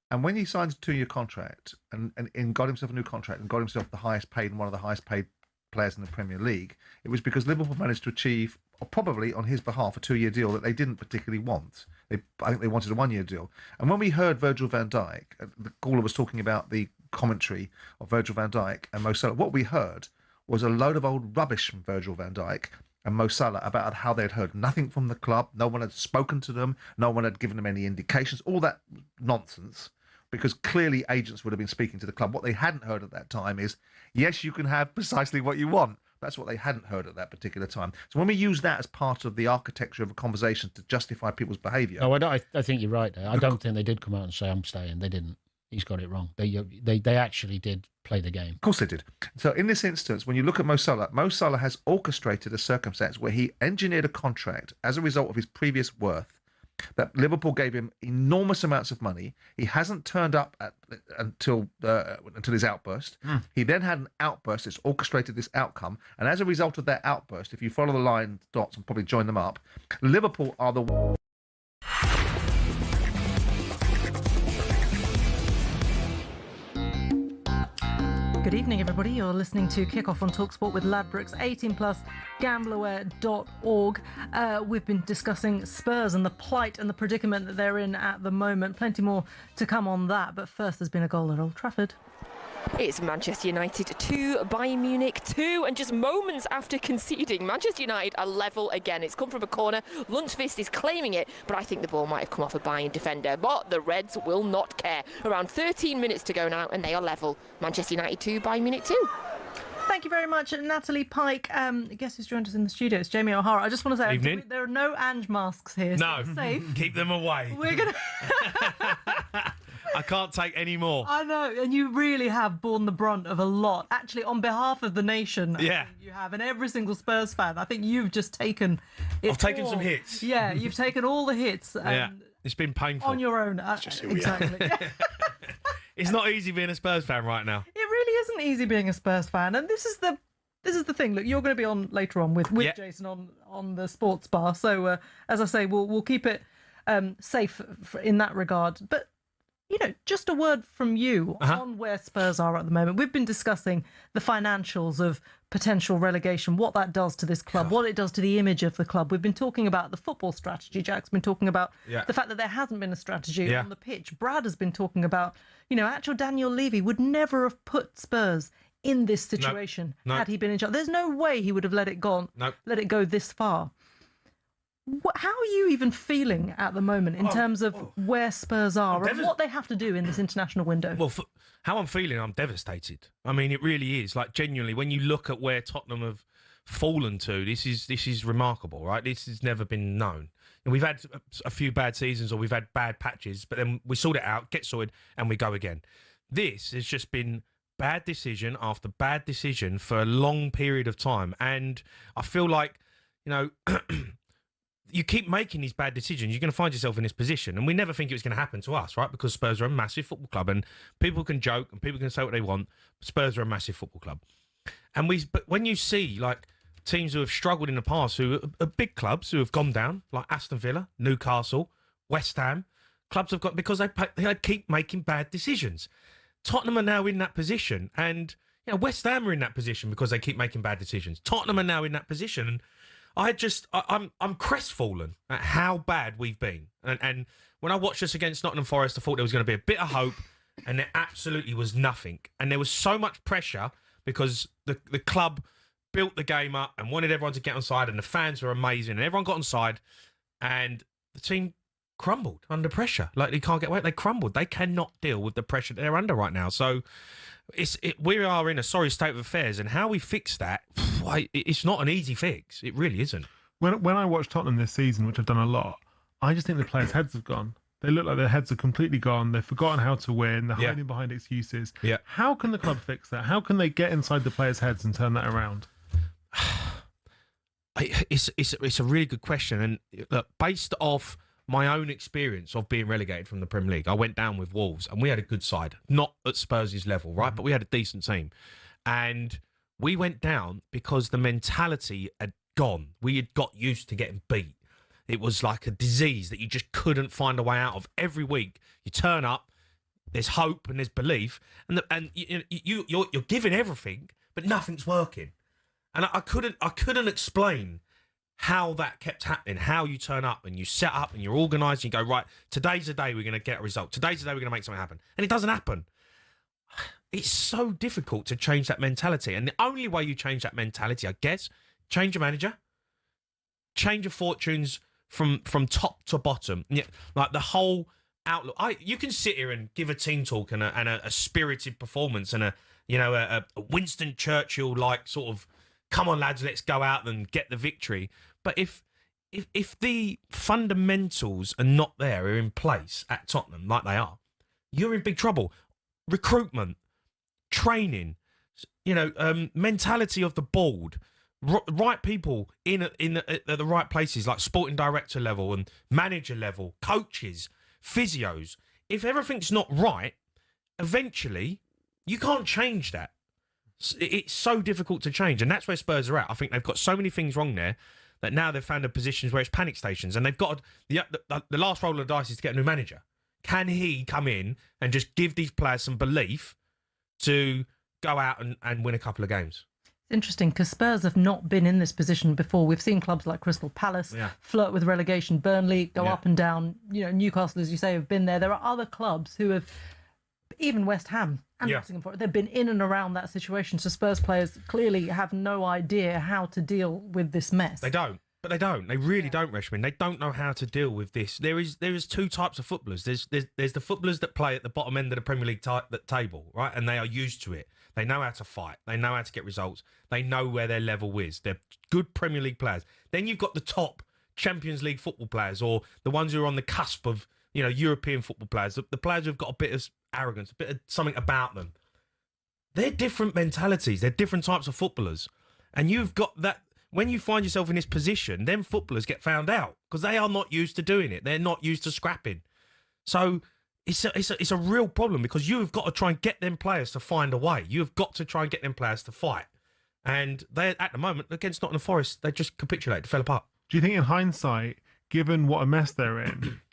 And when he signed a 2-year contract and got himself a new contract and got himself the highest paid and one of the highest paid players in the Premier League, it was because Liverpool managed to achieve, or probably on his behalf, a 2-year deal that they didn't particularly want. I think they wanted a 1-year deal. And when we heard Virgil van Dijk, the caller was talking about the commentary of Virgil van Dijk and Mo Salah, what we heard was a load of old rubbish from Virgil van Dijk and Mo Salah about how they'd heard nothing from the club, no one had spoken to them, no one had given them any indications, all that nonsense, because clearly agents would have been speaking to the club. What they hadn't heard at that time is, yes, you can have precisely what you want. That's what they hadn't heard at that particular time. So when we use that as part of the architecture of a conversation to justify people's behaviour... No, I think you're right there. I don't think they did come out and say, I'm staying. They didn't. He's got it wrong. They actually did play the game. Of course they did. So in this instance, when you look at Mo Salah has orchestrated a circumstance where he engineered a contract as a result of his previous worth that Liverpool gave him enormous amounts of money. He hasn't turned up until his outburst. He then had an outburst. It's orchestrated this outcome. And as a result of that outburst, if you follow the line dots and probably join them up, Liverpool are the... Good evening, everybody. You're listening to Kickoff on talkSPORT with Ladbrokes 18+, gambleaware.org. We've been discussing Spurs and the plight and the predicament that they're in at the moment. Plenty more to come on that. But first, there's been a goal at Old Trafford. It's Manchester United 2, Bayern Munich 2, and just moments after conceding, Manchester United are level again. It's come from a corner. Lundqvist is claiming it, but I think the ball might have come off a Bayern defender. But the Reds will not care. Around 13 minutes to go now, and they are level. Manchester United 2, Bayern Munich 2. Thank you very much, Natalie Pike. Guess who's joined us in the studio? It's Jamie O'Hara. I just want to say, Evening. There are no Ange masks here. No, so it's safe. Keep them away. We're gonna. I can't take any more. I know, and you really have borne the brunt of a lot. Actually, on behalf of the nation, I think you have, and every single Spurs fan, I think you've just taken it I've taken all. some hits. Yeah, you've taken all the hits. It's been painful. On your own. Exactly. It's not easy being a Spurs fan right now. It really isn't easy being a Spurs fan, and this is the thing. Look, you're going to be on later on with Jason on the sports bar. So as I say, we'll keep it safe in that regard. But just a word from you on where Spurs are at the moment. We've been discussing the financials of potential relegation, what that does to this club, what it does to the image of the club. We've been talking about the football strategy. Jack's been talking about the fact that there hasn't been a strategy on the pitch. Brad has been talking about, actual Daniel Levy would never have put Spurs in this situation had he been in charge. There's no way he would have let it go this far. How are you even feeling at the moment in terms of where Spurs are and what they have to do in this international window? Well, how I'm feeling, I'm devastated. I mean, it really is. Like, genuinely, when you look at where Tottenham have fallen to, this is remarkable, right? This has never been known. And we've had a few bad seasons or we've had bad patches, but then we sort it out, get sorted, and we go again. This has just been bad decision after bad decision for a long period of time. And I feel like, you keep making these bad decisions, you're going to find yourself in this position. And we never think it was going to happen to us, right? Because Spurs are a massive football club and people can joke and people can say what they want. Spurs are a massive football club. But when you see like teams who have struggled in the past, who are big clubs who have gone down, like Aston Villa, Newcastle, West Ham, clubs have got, because they keep making bad decisions. Tottenham are now in that position, and West Ham are in that position because they keep making bad decisions. Tottenham are now in that position, and I'm crestfallen at how bad we've been. And when I watched us against Nottingham Forest, I thought there was going to be a bit of hope, and there absolutely was nothing. And there was so much pressure because the club built the game up and wanted everyone to get on side, and the fans were amazing, and everyone got on side, and the team crumbled under pressure. Like, they can't get away. They crumbled. They cannot deal with the pressure that they're under right now. So we are in a sorry state of affairs, and how we fix that, it's not an easy fix. It really isn't. When I watch Tottenham this season, which I've done a lot, I just think the players' heads have gone. They look like their heads are completely gone. They've forgotten how to win. They're hiding behind excuses. Yeah. How can the club fix that? How can they get inside the players' heads and turn that around? It's a really good question. And look, based off my own experience of being relegated from the Premier League, I went down with Wolves and we had a good side, not at Spurs' level, right? But we had a decent team. And we went down because the mentality had gone. We had got used to getting beat. It was like a disease that you just couldn't find a way out of. Every week you turn up, there's hope and there's belief, and you're giving everything, but nothing's working. And I couldn't explain how that kept happening, how you turn up and you set up and you're organised and you go, right, today's the day we're going to get a result. Today's the day we're going to make something happen. And it doesn't happen. It's so difficult to change that mentality. And the only way you change that mentality, I guess, change your manager, change your fortunes from top to bottom. Yeah, like the whole outlook. You can sit here and give a team talk and a spirited performance and a Winston Churchill like sort of, come on lads, let's go out and get the victory. But if the fundamentals are not there, are in place at Tottenham like they are, you're in big trouble. Recruitment, training, mentality of the board, right people in at the right places, like sporting director level and manager level, coaches, physios. If everything's not right, eventually you can't change that. It's so difficult to change, and that's where Spurs are at. I think they've got so many things wrong there that now they've found a positions where it's panic stations, and they've got the last roll of the dice is to get a new manager. Can he come in and just give these players some belief to go out and win a couple of games? It's interesting because Spurs have not been in this position before. We've seen clubs like Crystal Palace flirt with relegation, Burnley go up and down. Newcastle, as you say, have been there. There are other clubs who have, even West Ham and Nottingham Forest, they've been in and around that situation. So Spurs players clearly have no idea how to deal with this mess. They don't. But they don't. They really don't, Reshmin. They don't know how to deal with this. There is two types of footballers. There's the footballers that play at the bottom end of the Premier League table, right? And they are used to it. They know how to fight. They know how to get results. They know where their level is. They're good Premier League players. Then you've got the top Champions League football players, or the ones who are on the cusp of European football players, the players who've got a bit of arrogance, a bit of something about them. They're different mentalities. They're different types of footballers. And you've got that, when you find yourself in this position, then footballers get found out because they are not used to doing it. They're not used to scrapping. So it's a real problem because you've got to try and get them players to find a way. You've got to try and get them players to fight. And they, at the moment, against Nottingham Forest, they just capitulated, fell apart. Do you think in hindsight, given what a mess they're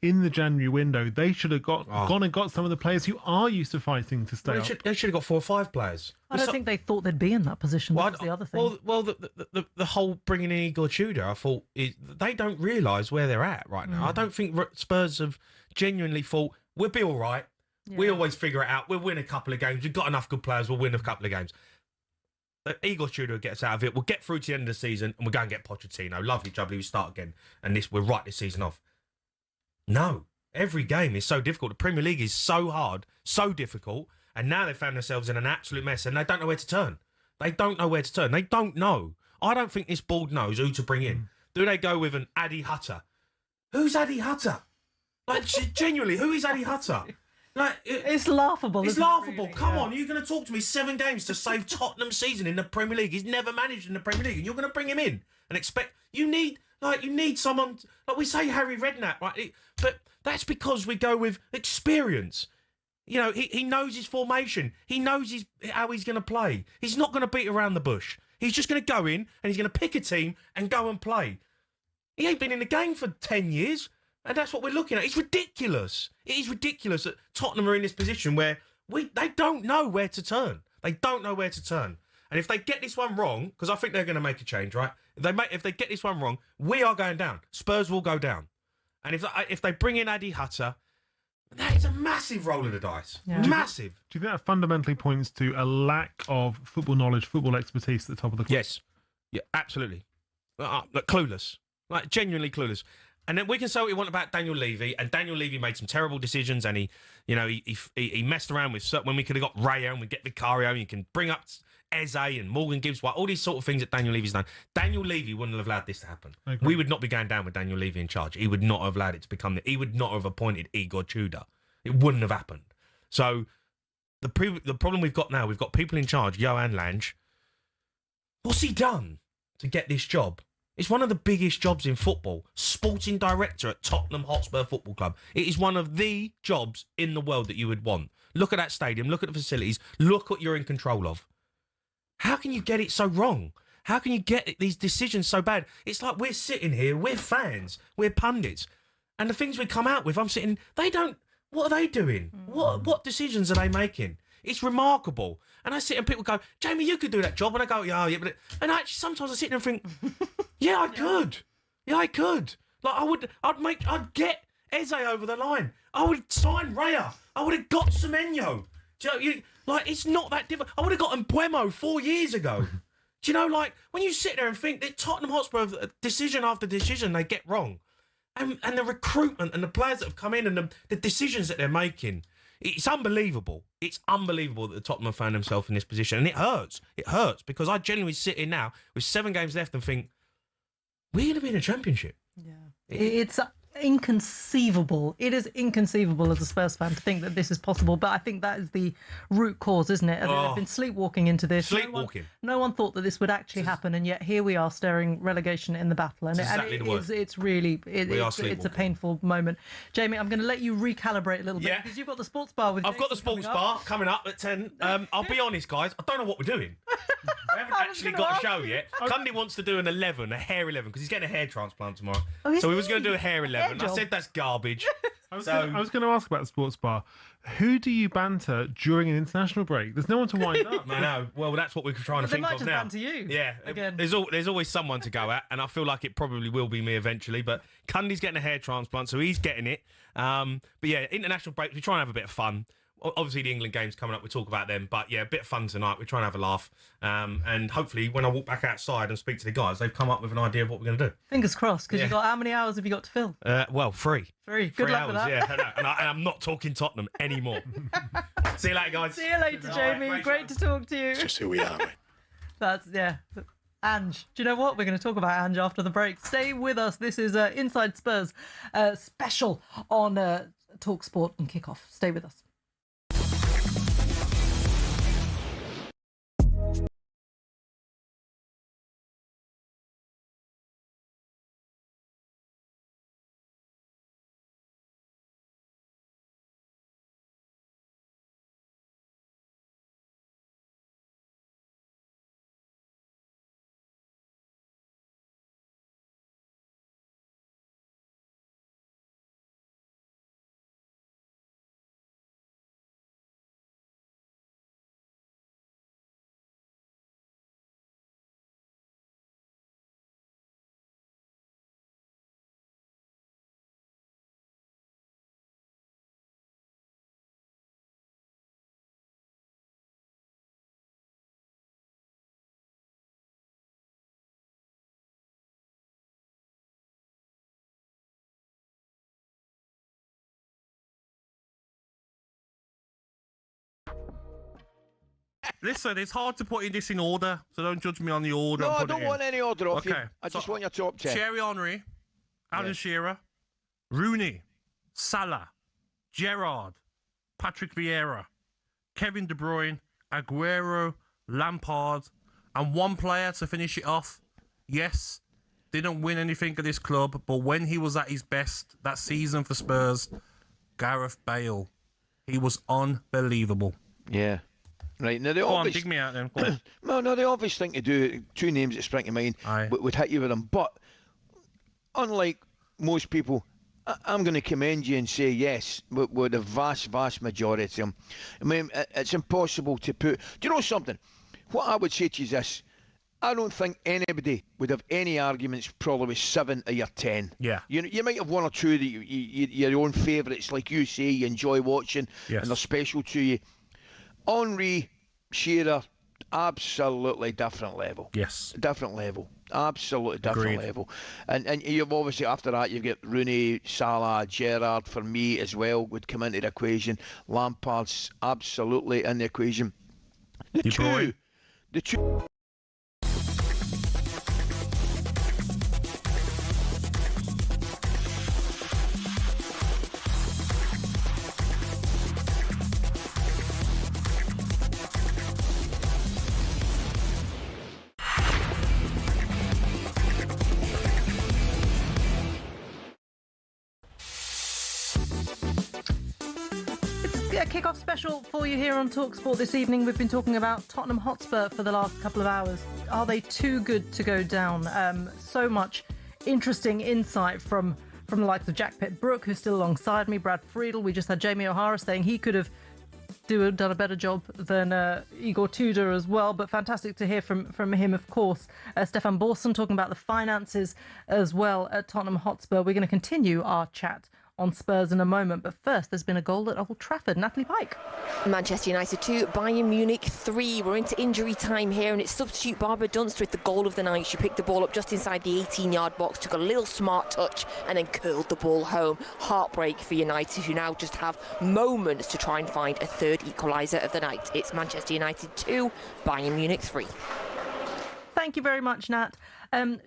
in the January window, they should have gone and got some of the players who are used to fighting to stay up? They should have got 4 or 5 players. I don't think they thought they'd be in that position. That's the other thing. Well, the whole bringing in Igor Tudor, I thought, they don't realise where they're at right now. I don't think Spurs have genuinely thought, we'll be all right. Yeah. We always figure it out. We'll win a couple of games. We've got enough good players. We'll win a couple of games. Igor Tudor gets out of it. We'll get through to the end of the season and we'll go and get Pochettino. Lovely, jubbly, we start again. And we'll write this season off. No. Every game is so difficult. The Premier League is so hard, so difficult. And now they've found themselves in an absolute mess and they don't know where to turn. They don't know where to turn. They don't know. I don't think this board knows who to bring in. Do they go with an Addy Hutter? Who's Addy Hutter? Like, genuinely, who is Addy Hutter? Like, it's laughable. It's laughable. Really? Come on, you're going to talk to me 7 games to save Tottenham's season in the Premier League. He's never managed in the Premier League, and you're going to bring him in and expect you need someone like we say Harry Redknapp, right? But that's because we go with experience. He knows his formation. He knows how he's going to play. He's not going to beat around the bush. He's just going to go in and he's going to pick a team and go and play. He ain't been in the game for 10 years. And that's what we're looking at. It's ridiculous. It is ridiculous that Tottenham are in this position where they don't know where to turn. They don't know where to turn. And if they get this one wrong, because I think they're going to make a change, right? If they get this one wrong, we are going down. Spurs will go down. And if they bring in Addy Hutter, that is a massive roll of the dice. Yeah. Massive. Do you think that fundamentally points to a lack of football knowledge, football expertise at the top of the club? Yes. Yeah, absolutely. Clueless. Like, genuinely clueless. And then we can say what we want about Daniel Levy, and Daniel Levy made some terrible decisions, and he messed around with when we could have got Raya and we get Vicario, and you can bring up Eze and Morgan Gibbs White, all these sort of things that Daniel Levy's done. Daniel Levy wouldn't have allowed this to happen. We would not be going down with Daniel Levy in charge. He would not have allowed it to become he would not have appointed Igor Tudor. It wouldn't have happened. So the problem we've got now, we've got people in charge, Johan Lange. What's he done to get this job? It's one of the biggest jobs in football. Sporting director at Tottenham Hotspur Football Club. It is one of the jobs in the world that you would want. Look at that stadium. Look at the facilities. Look what you're in control of. How can you get it so wrong? How can you get these decisions so bad? It's like we're sitting here, we're fans, we're pundits, and the things we come out with, I'm sitting, what are they doing? What decisions are they making? It's remarkable. And I sit and people go, Jamie, you could do that job. And I go, yeah, but... And actually, sometimes I sit there and think, yeah, I could. Yeah, I could. Like, I'd get Eze over the line. I would sign Raya. I would have got Semenyo. Do you know, it's not that difficult. I would have got Mbuemo 4 years ago. Do you know, like, when you sit there and think that Tottenham Hotspur, decision after decision, they get wrong. And the recruitment and the players that have come in and the decisions that they're making... It's unbelievable. It's unbelievable that the Tottenham have found themselves in this position. And it hurts. It hurts because I genuinely sit here now with 7 games left and think, we're going to be in a championship. Yeah. It's inconceivable. It is inconceivable as a Spurs fan to think that this is possible. But I think that is the root cause, isn't it? They've been sleepwalking into this. Sleepwalking. No one thought that this would actually happen, and yet here we are staring relegation in the battle. And it's really it's a painful moment. Jamie, I'm going to let you recalibrate a little bit because you've got the sports bar with you. I've got the sports bar coming up at 10. I'll be honest, guys. I don't know what we're doing. We haven't actually got a show yet. Cundy wants to do a hair 11, because he's getting a hair transplant tomorrow. So he was going to do a hair 11. I said that's garbage. I was going to ask about the sports bar. Who do you banter during an international break? There's no one to wind up. I know. Well, that's what we're trying to think of now. They might just banter you. Yeah. Again. There's always someone to go at, and I feel like it probably will be me eventually. But Cundy's getting a hair transplant, so he's getting it. But yeah, international breaks, we try and have a bit of fun. Obviously, the England game's coming up. We talk about them. But yeah, a bit of fun tonight. We're trying to have a laugh. And hopefully, when I walk back outside and speak to the guys, they've come up with an idea of what we're going to do. Fingers crossed, because you've got, how many hours have you got to fill? Well, 3. 3. Good luck with that. Yeah, and I'm not talking Tottenham anymore. See you later, guys. See you later, Jamie. Right, great to talk to you. It's just who we are, mate. That's, Ange. Do you know what? We're going to talk about Ange after the break. Stay with us. This is Inside Spurs special on talkSPORT and kick off. Stay with us. Listen, it's hard to put this in order, so don't judge me on the order. No, I don't want any order off you. Okay. I just want your top 10. Thierry Henry, Alan Shearer, Rooney, Salah, Gerrard, Patrick Vieira, Kevin De Bruyne, Aguero, Lampard, and one player to finish it off. Yes, didn't win anything at this club, but when he was at his best that season for Spurs, Gareth Bale. He was unbelievable. Yeah. Right, now the Go obvious... on, dig me out then. Go on. Well, no, the obvious thing to do, two names that spring to mind, would hit you with them. But unlike most people, I'm going to commend you and say yes, with the vast majority of them. I mean, it's impossible to put... Do you know something? What I would say to you is this. I don't think anybody would have any arguments probably with 7 of your 10. Yeah. You might have one or two that your own favourites, like you say, you enjoy watching, and they're special to you. Henry, Shearer, absolutely different level. Yes. Different level. Absolutely different Agreed. level. And you've obviously, after that, you've got Rooney, Salah, Gerrard, for me as well, would come into the equation. Lampard's absolutely in the equation. The two... A kick-off special for you here on talkSPORT this evening. We've been talking about Tottenham Hotspur for the last couple of hours. Are they too good to go down? So much interesting insight from the likes of Jack Pitt-Brooke, who's still alongside me, Brad Friedel. We just had Jamie O'Hara saying he could have done a better job than Igor Tudor as well, but fantastic to hear from him, of course. Stefan Borson talking about the finances as well at Tottenham Hotspur. We're going to continue our chat on Spurs in a moment, but first there's been a goal at Old Trafford. Natalie Pike. Manchester United 2, Bayern Munich 3. We're into injury time here, and it's substitute Barbara Dunst with the goal of the night. She picked the ball up just inside the 18-yard box, took a little smart touch, and then curled the ball home. Heartbreak for United, who now just have moments to try and find a third equaliser of the night. It's Manchester United 2, Bayern Munich 3. Thank you very much, Nat.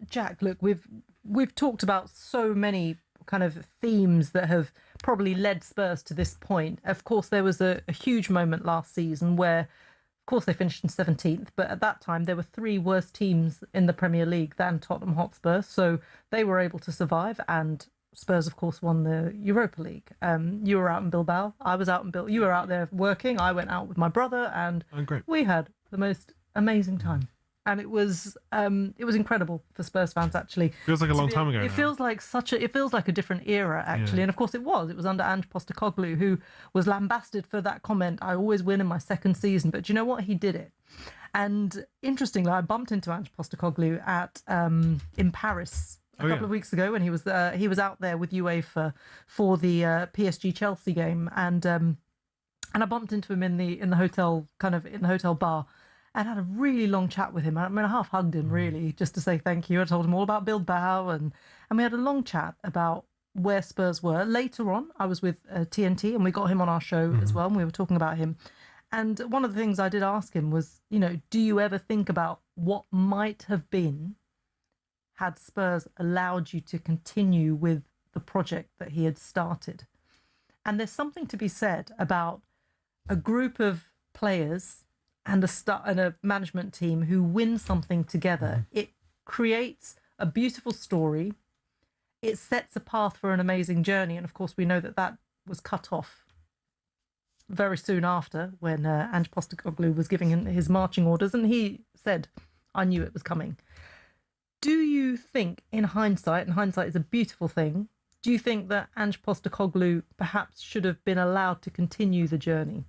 Jack, look, we've talked about so many kind of themes that have probably led Spurs to this point. Of course, there was a huge moment last season where, of course, they finished in 17th, but at that time there were 3 worse teams in the Premier League than Tottenham Hotspur, so they were able to survive, and Spurs, of course, won the Europa League. You were out in Bilbao, I was out in Bilbao, you were out there working, I went out with my brother, and we had the most amazing time. And it was incredible for Spurs fans, actually. Feels like a long time ago. It feels like a different era, actually. Yeah. And of course it was under Ange Postecoglou, who was lambasted for that comment, I always win in my second season. But do you know what? He did it. And interestingly, I bumped into Ange Postecoglou at in Paris a couple of weeks ago when he was out there with UEFA for the PSG Chelsea game, and I bumped into him in the hotel bar, and had a really long chat with him. I mean, I half hugged him, really, just to say thank you. I told him all about Bilbao, and we had a long chat about where Spurs were. Later on, I was with TNT, and we got him on our show as well, and we were talking about him. And one of the things I did ask him was, do you ever think about what might have been had Spurs allowed you to continue with the project that he had started? And there's something to be said about a group of players and a management team who win something together. It creates a beautiful story. It sets a path for an amazing journey. And of course, we know that was cut off very soon after when Ange Postecoglou was giving his marching orders, and he said, I knew it was coming. Do you think, in hindsight, and hindsight is a beautiful thing, do you think that Ange Postecoglou perhaps should have been allowed to continue the journey?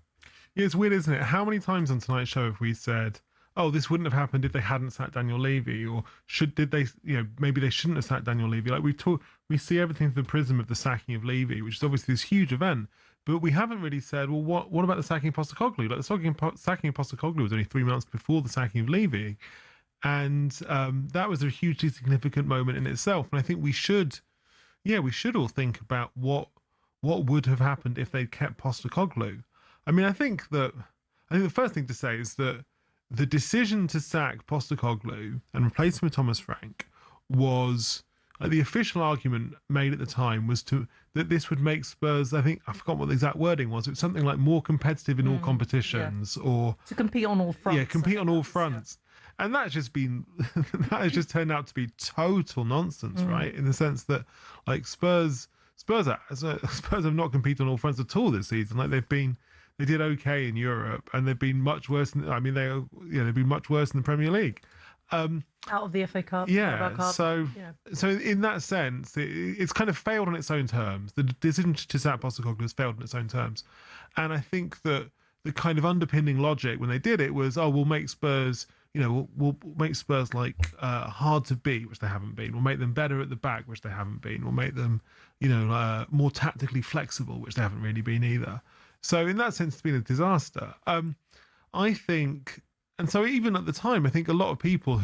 Yeah, it's weird, isn't it? How many times on tonight's show have we said, oh, this wouldn't have happened if they hadn't sacked Daniel Levy, or maybe they shouldn't have sacked Daniel Levy. Like we see everything through the prism of the sacking of Levy, which is obviously this huge event, but we haven't really said, well, what about the sacking of Postecoglou? Like the sacking of Postecoglou was only 3 months before the sacking of Levy, and that was a hugely significant moment in itself. And I think we should all think about what would have happened if they'd kept Postecoglou. I mean, I think the first thing to say is that the decision to sack Postecoglou and replace him with Thomas Frank was the official argument made at the time was that this would make Spurs, I forgot what the exact wording was. It was something like more competitive in all competitions, or to compete on all fronts. Yeah, compete on all fronts. Yeah. And that has just turned out to be total nonsense, right? In the sense that like Spurs have not competed on all fronts at all this season. Like they did okay in Europe, and they've been much worse. They've been much worse in the Premier League. Out of the FA Cup. Yeah. Cup, so in that sense, it's kind of failed on its own terms. The decision to sack Postecoglou has failed on its own terms, and I think that the kind of underpinning logic when they did it was, we'll make Spurs, we'll make Spurs like hard to beat, which they haven't been. We'll make them better at the back, which they haven't been. We'll make them, more tactically flexible, which they haven't really been either. So in that sense, it's been a disaster. I think, and so even at the time, I think there were a lot of people.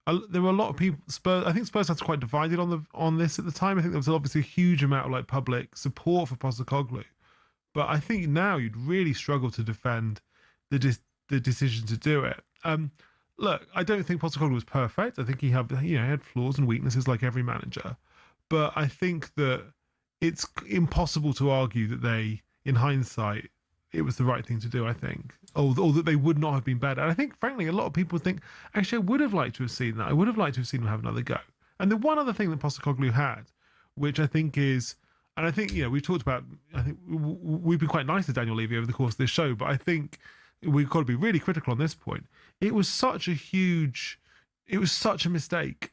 I think Spurs had quite divided on this at the time. I think there was obviously a huge amount of like public support for Postecoglou, but I think now you'd really struggle to defend the decision to do it. Look, I don't think Postecoglou was perfect. I think he had flaws and weaknesses like every manager, but I think that it's impossible to argue that in hindsight, it was the right thing to do, I think. Or that they would not have been better. And I think, frankly, a lot of people think, actually, I would have liked to have seen that. I would have liked to have seen them have another go. And the one other thing that Postecoglou had, which I think is, and I think, we've talked about, I think we've been quite nice to Daniel Levy over the course of this show, but I think we've got to be really critical on this point. It was such a mistake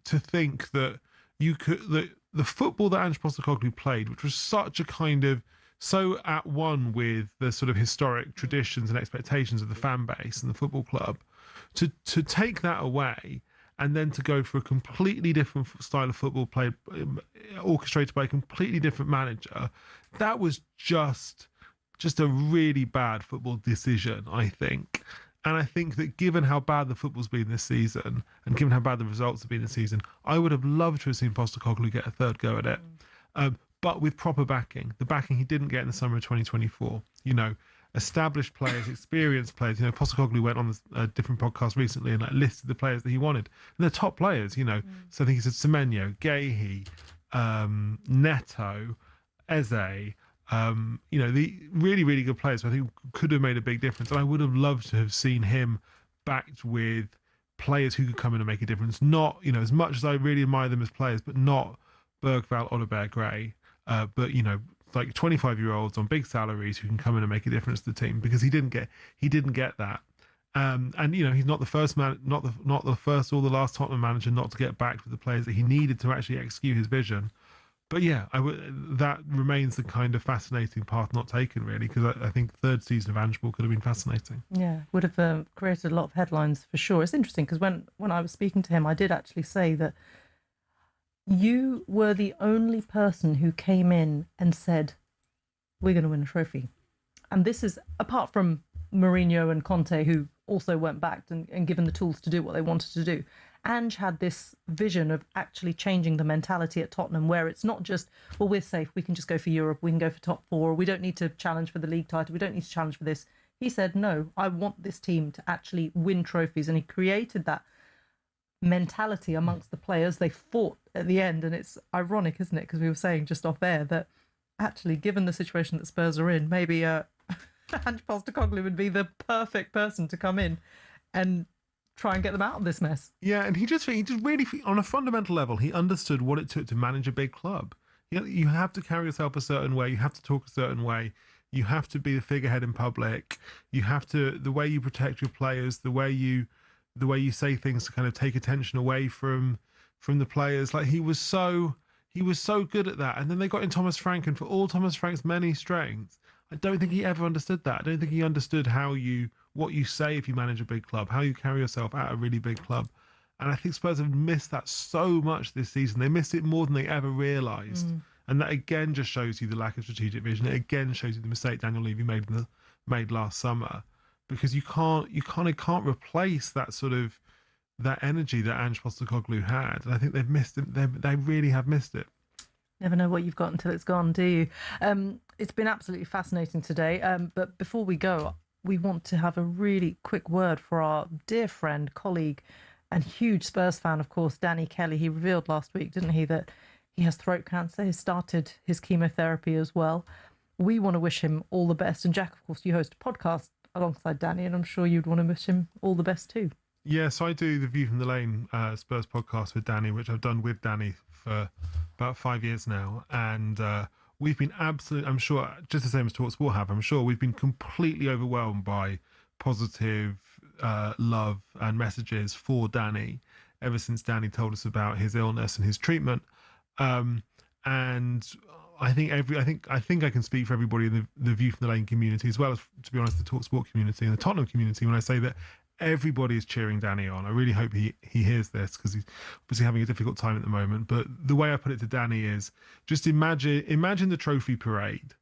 to think that the football that Ange Postecoglou played, which was such a kind of, so at one with the sort of historic traditions and expectations of the fan base and the football club, to take that away and then to go for a completely different style of football played, orchestrated by a completely different manager, that was just a really bad football decision, I think. And I think that given how bad the football's been this season, and given how bad the results have been this season, I would have loved to have seen Postecoglou get a third go at it. But with proper backing, the backing he didn't get in the summer of 2024. Established players, experienced players. Postecoglou went on a different podcast recently and listed the players that he wanted. And they're top players, So I think he said Semenyo, Gahey, Neto, Eze, the really, really good players who I think could have made a big difference. And I would have loved to have seen him backed with players who could come in and make a difference. Not, as much as I really admire them as players, but not Bergvall, Odobert, Gray. But like 25-year-olds on big salaries who can come in and make a difference to the team, because he didn't get that. And he's not the first man, not the first or the last Tottenham manager not to get backed with the players that he needed to actually execute his vision. But yeah, that remains the kind of fascinating path not taken, really, because I think third season of Ange could have been fascinating. Yeah, would have created a lot of headlines for sure. It's interesting because when I was speaking to him, I did actually say that you were the only person who came in and said, we're going to win a trophy. And this is, apart from Mourinho and Conte, who also weren't backed and given the tools to do what they wanted to do. Ange had this vision of actually changing the mentality at Tottenham, where it's not just, well, we're safe, we can just go for Europe, we can go for top four, we don't need to challenge for the league title, we don't need to challenge for this. He said, no, I want this team to actually win trophies. And he created that mentality amongst the players. They fought at the end, and it's ironic, isn't it? Because we were saying just off air that actually, given the situation that Spurs are in, maybe Ange Postecoglou would be the perfect person to come in and try and get them out of this mess. Yeah, and he just really, on a fundamental level, he understood what it took to manage a big club. You have to carry yourself a certain way. You have to talk a certain way. You have to be the figurehead in public. You have to, the way you protect your players, the way you say things to kind of take attention away from the players. Like he was so good at that. And then they got in Thomas Frank, and for all Thomas Frank's many strengths, I don't think he ever understood that. I don't think he understood what you say if you manage a big club, how you carry yourself at a really big club. And I think Spurs have missed that so much this season. They missed it more than they ever realised. And that again just shows you the lack of strategic vision. It again shows you the mistake Daniel Levy made last summer, because you can't replace that sort of that energy that Ange Postecoglou had. And I think they've missed it. They really have missed it. Never know what you've got until it's gone, do you? It's been absolutely fascinating today. But before we go, we want to have a really quick word for our dear friend, colleague, and huge Spurs fan, of course, Danny Kelly. He revealed last week, didn't he, that he has throat cancer. He started his chemotherapy as well. We want to wish him all the best. And Jack, of course, you host a podcast alongside Danny, and I'm sure you'd want to wish him all the best too. Yes, I do the View from the Lane Spurs podcast with Danny, which I've done with Danny for about 5 years now. And we've been I'm sure, just the same as talkSPORT have, I'm sure we've been completely overwhelmed by positive love and messages for Danny ever since Danny told us about his illness and his treatment. And I think I can speak for everybody in the View from the Lane community, as well as, to be honest, the talkSPORT community and the Tottenham community, when I say that everybody is cheering Danny on. I really hope he hears this, because he's obviously having a difficult time at the moment. But the way I put it to Danny is, just imagine the trophy parade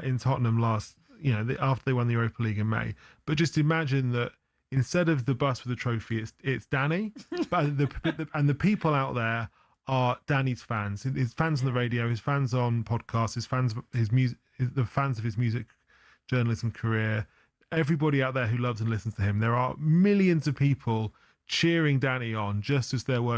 in Tottenham after they won the Europa League in May. But just imagine that instead of the bus with the trophy, it's Danny, but the people out there are Danny's fans. His fans on the radio, his fans on podcasts, the fans of his music journalism career. Everybody out there who loves and listens to him. There are millions of people cheering Danny on, just as there were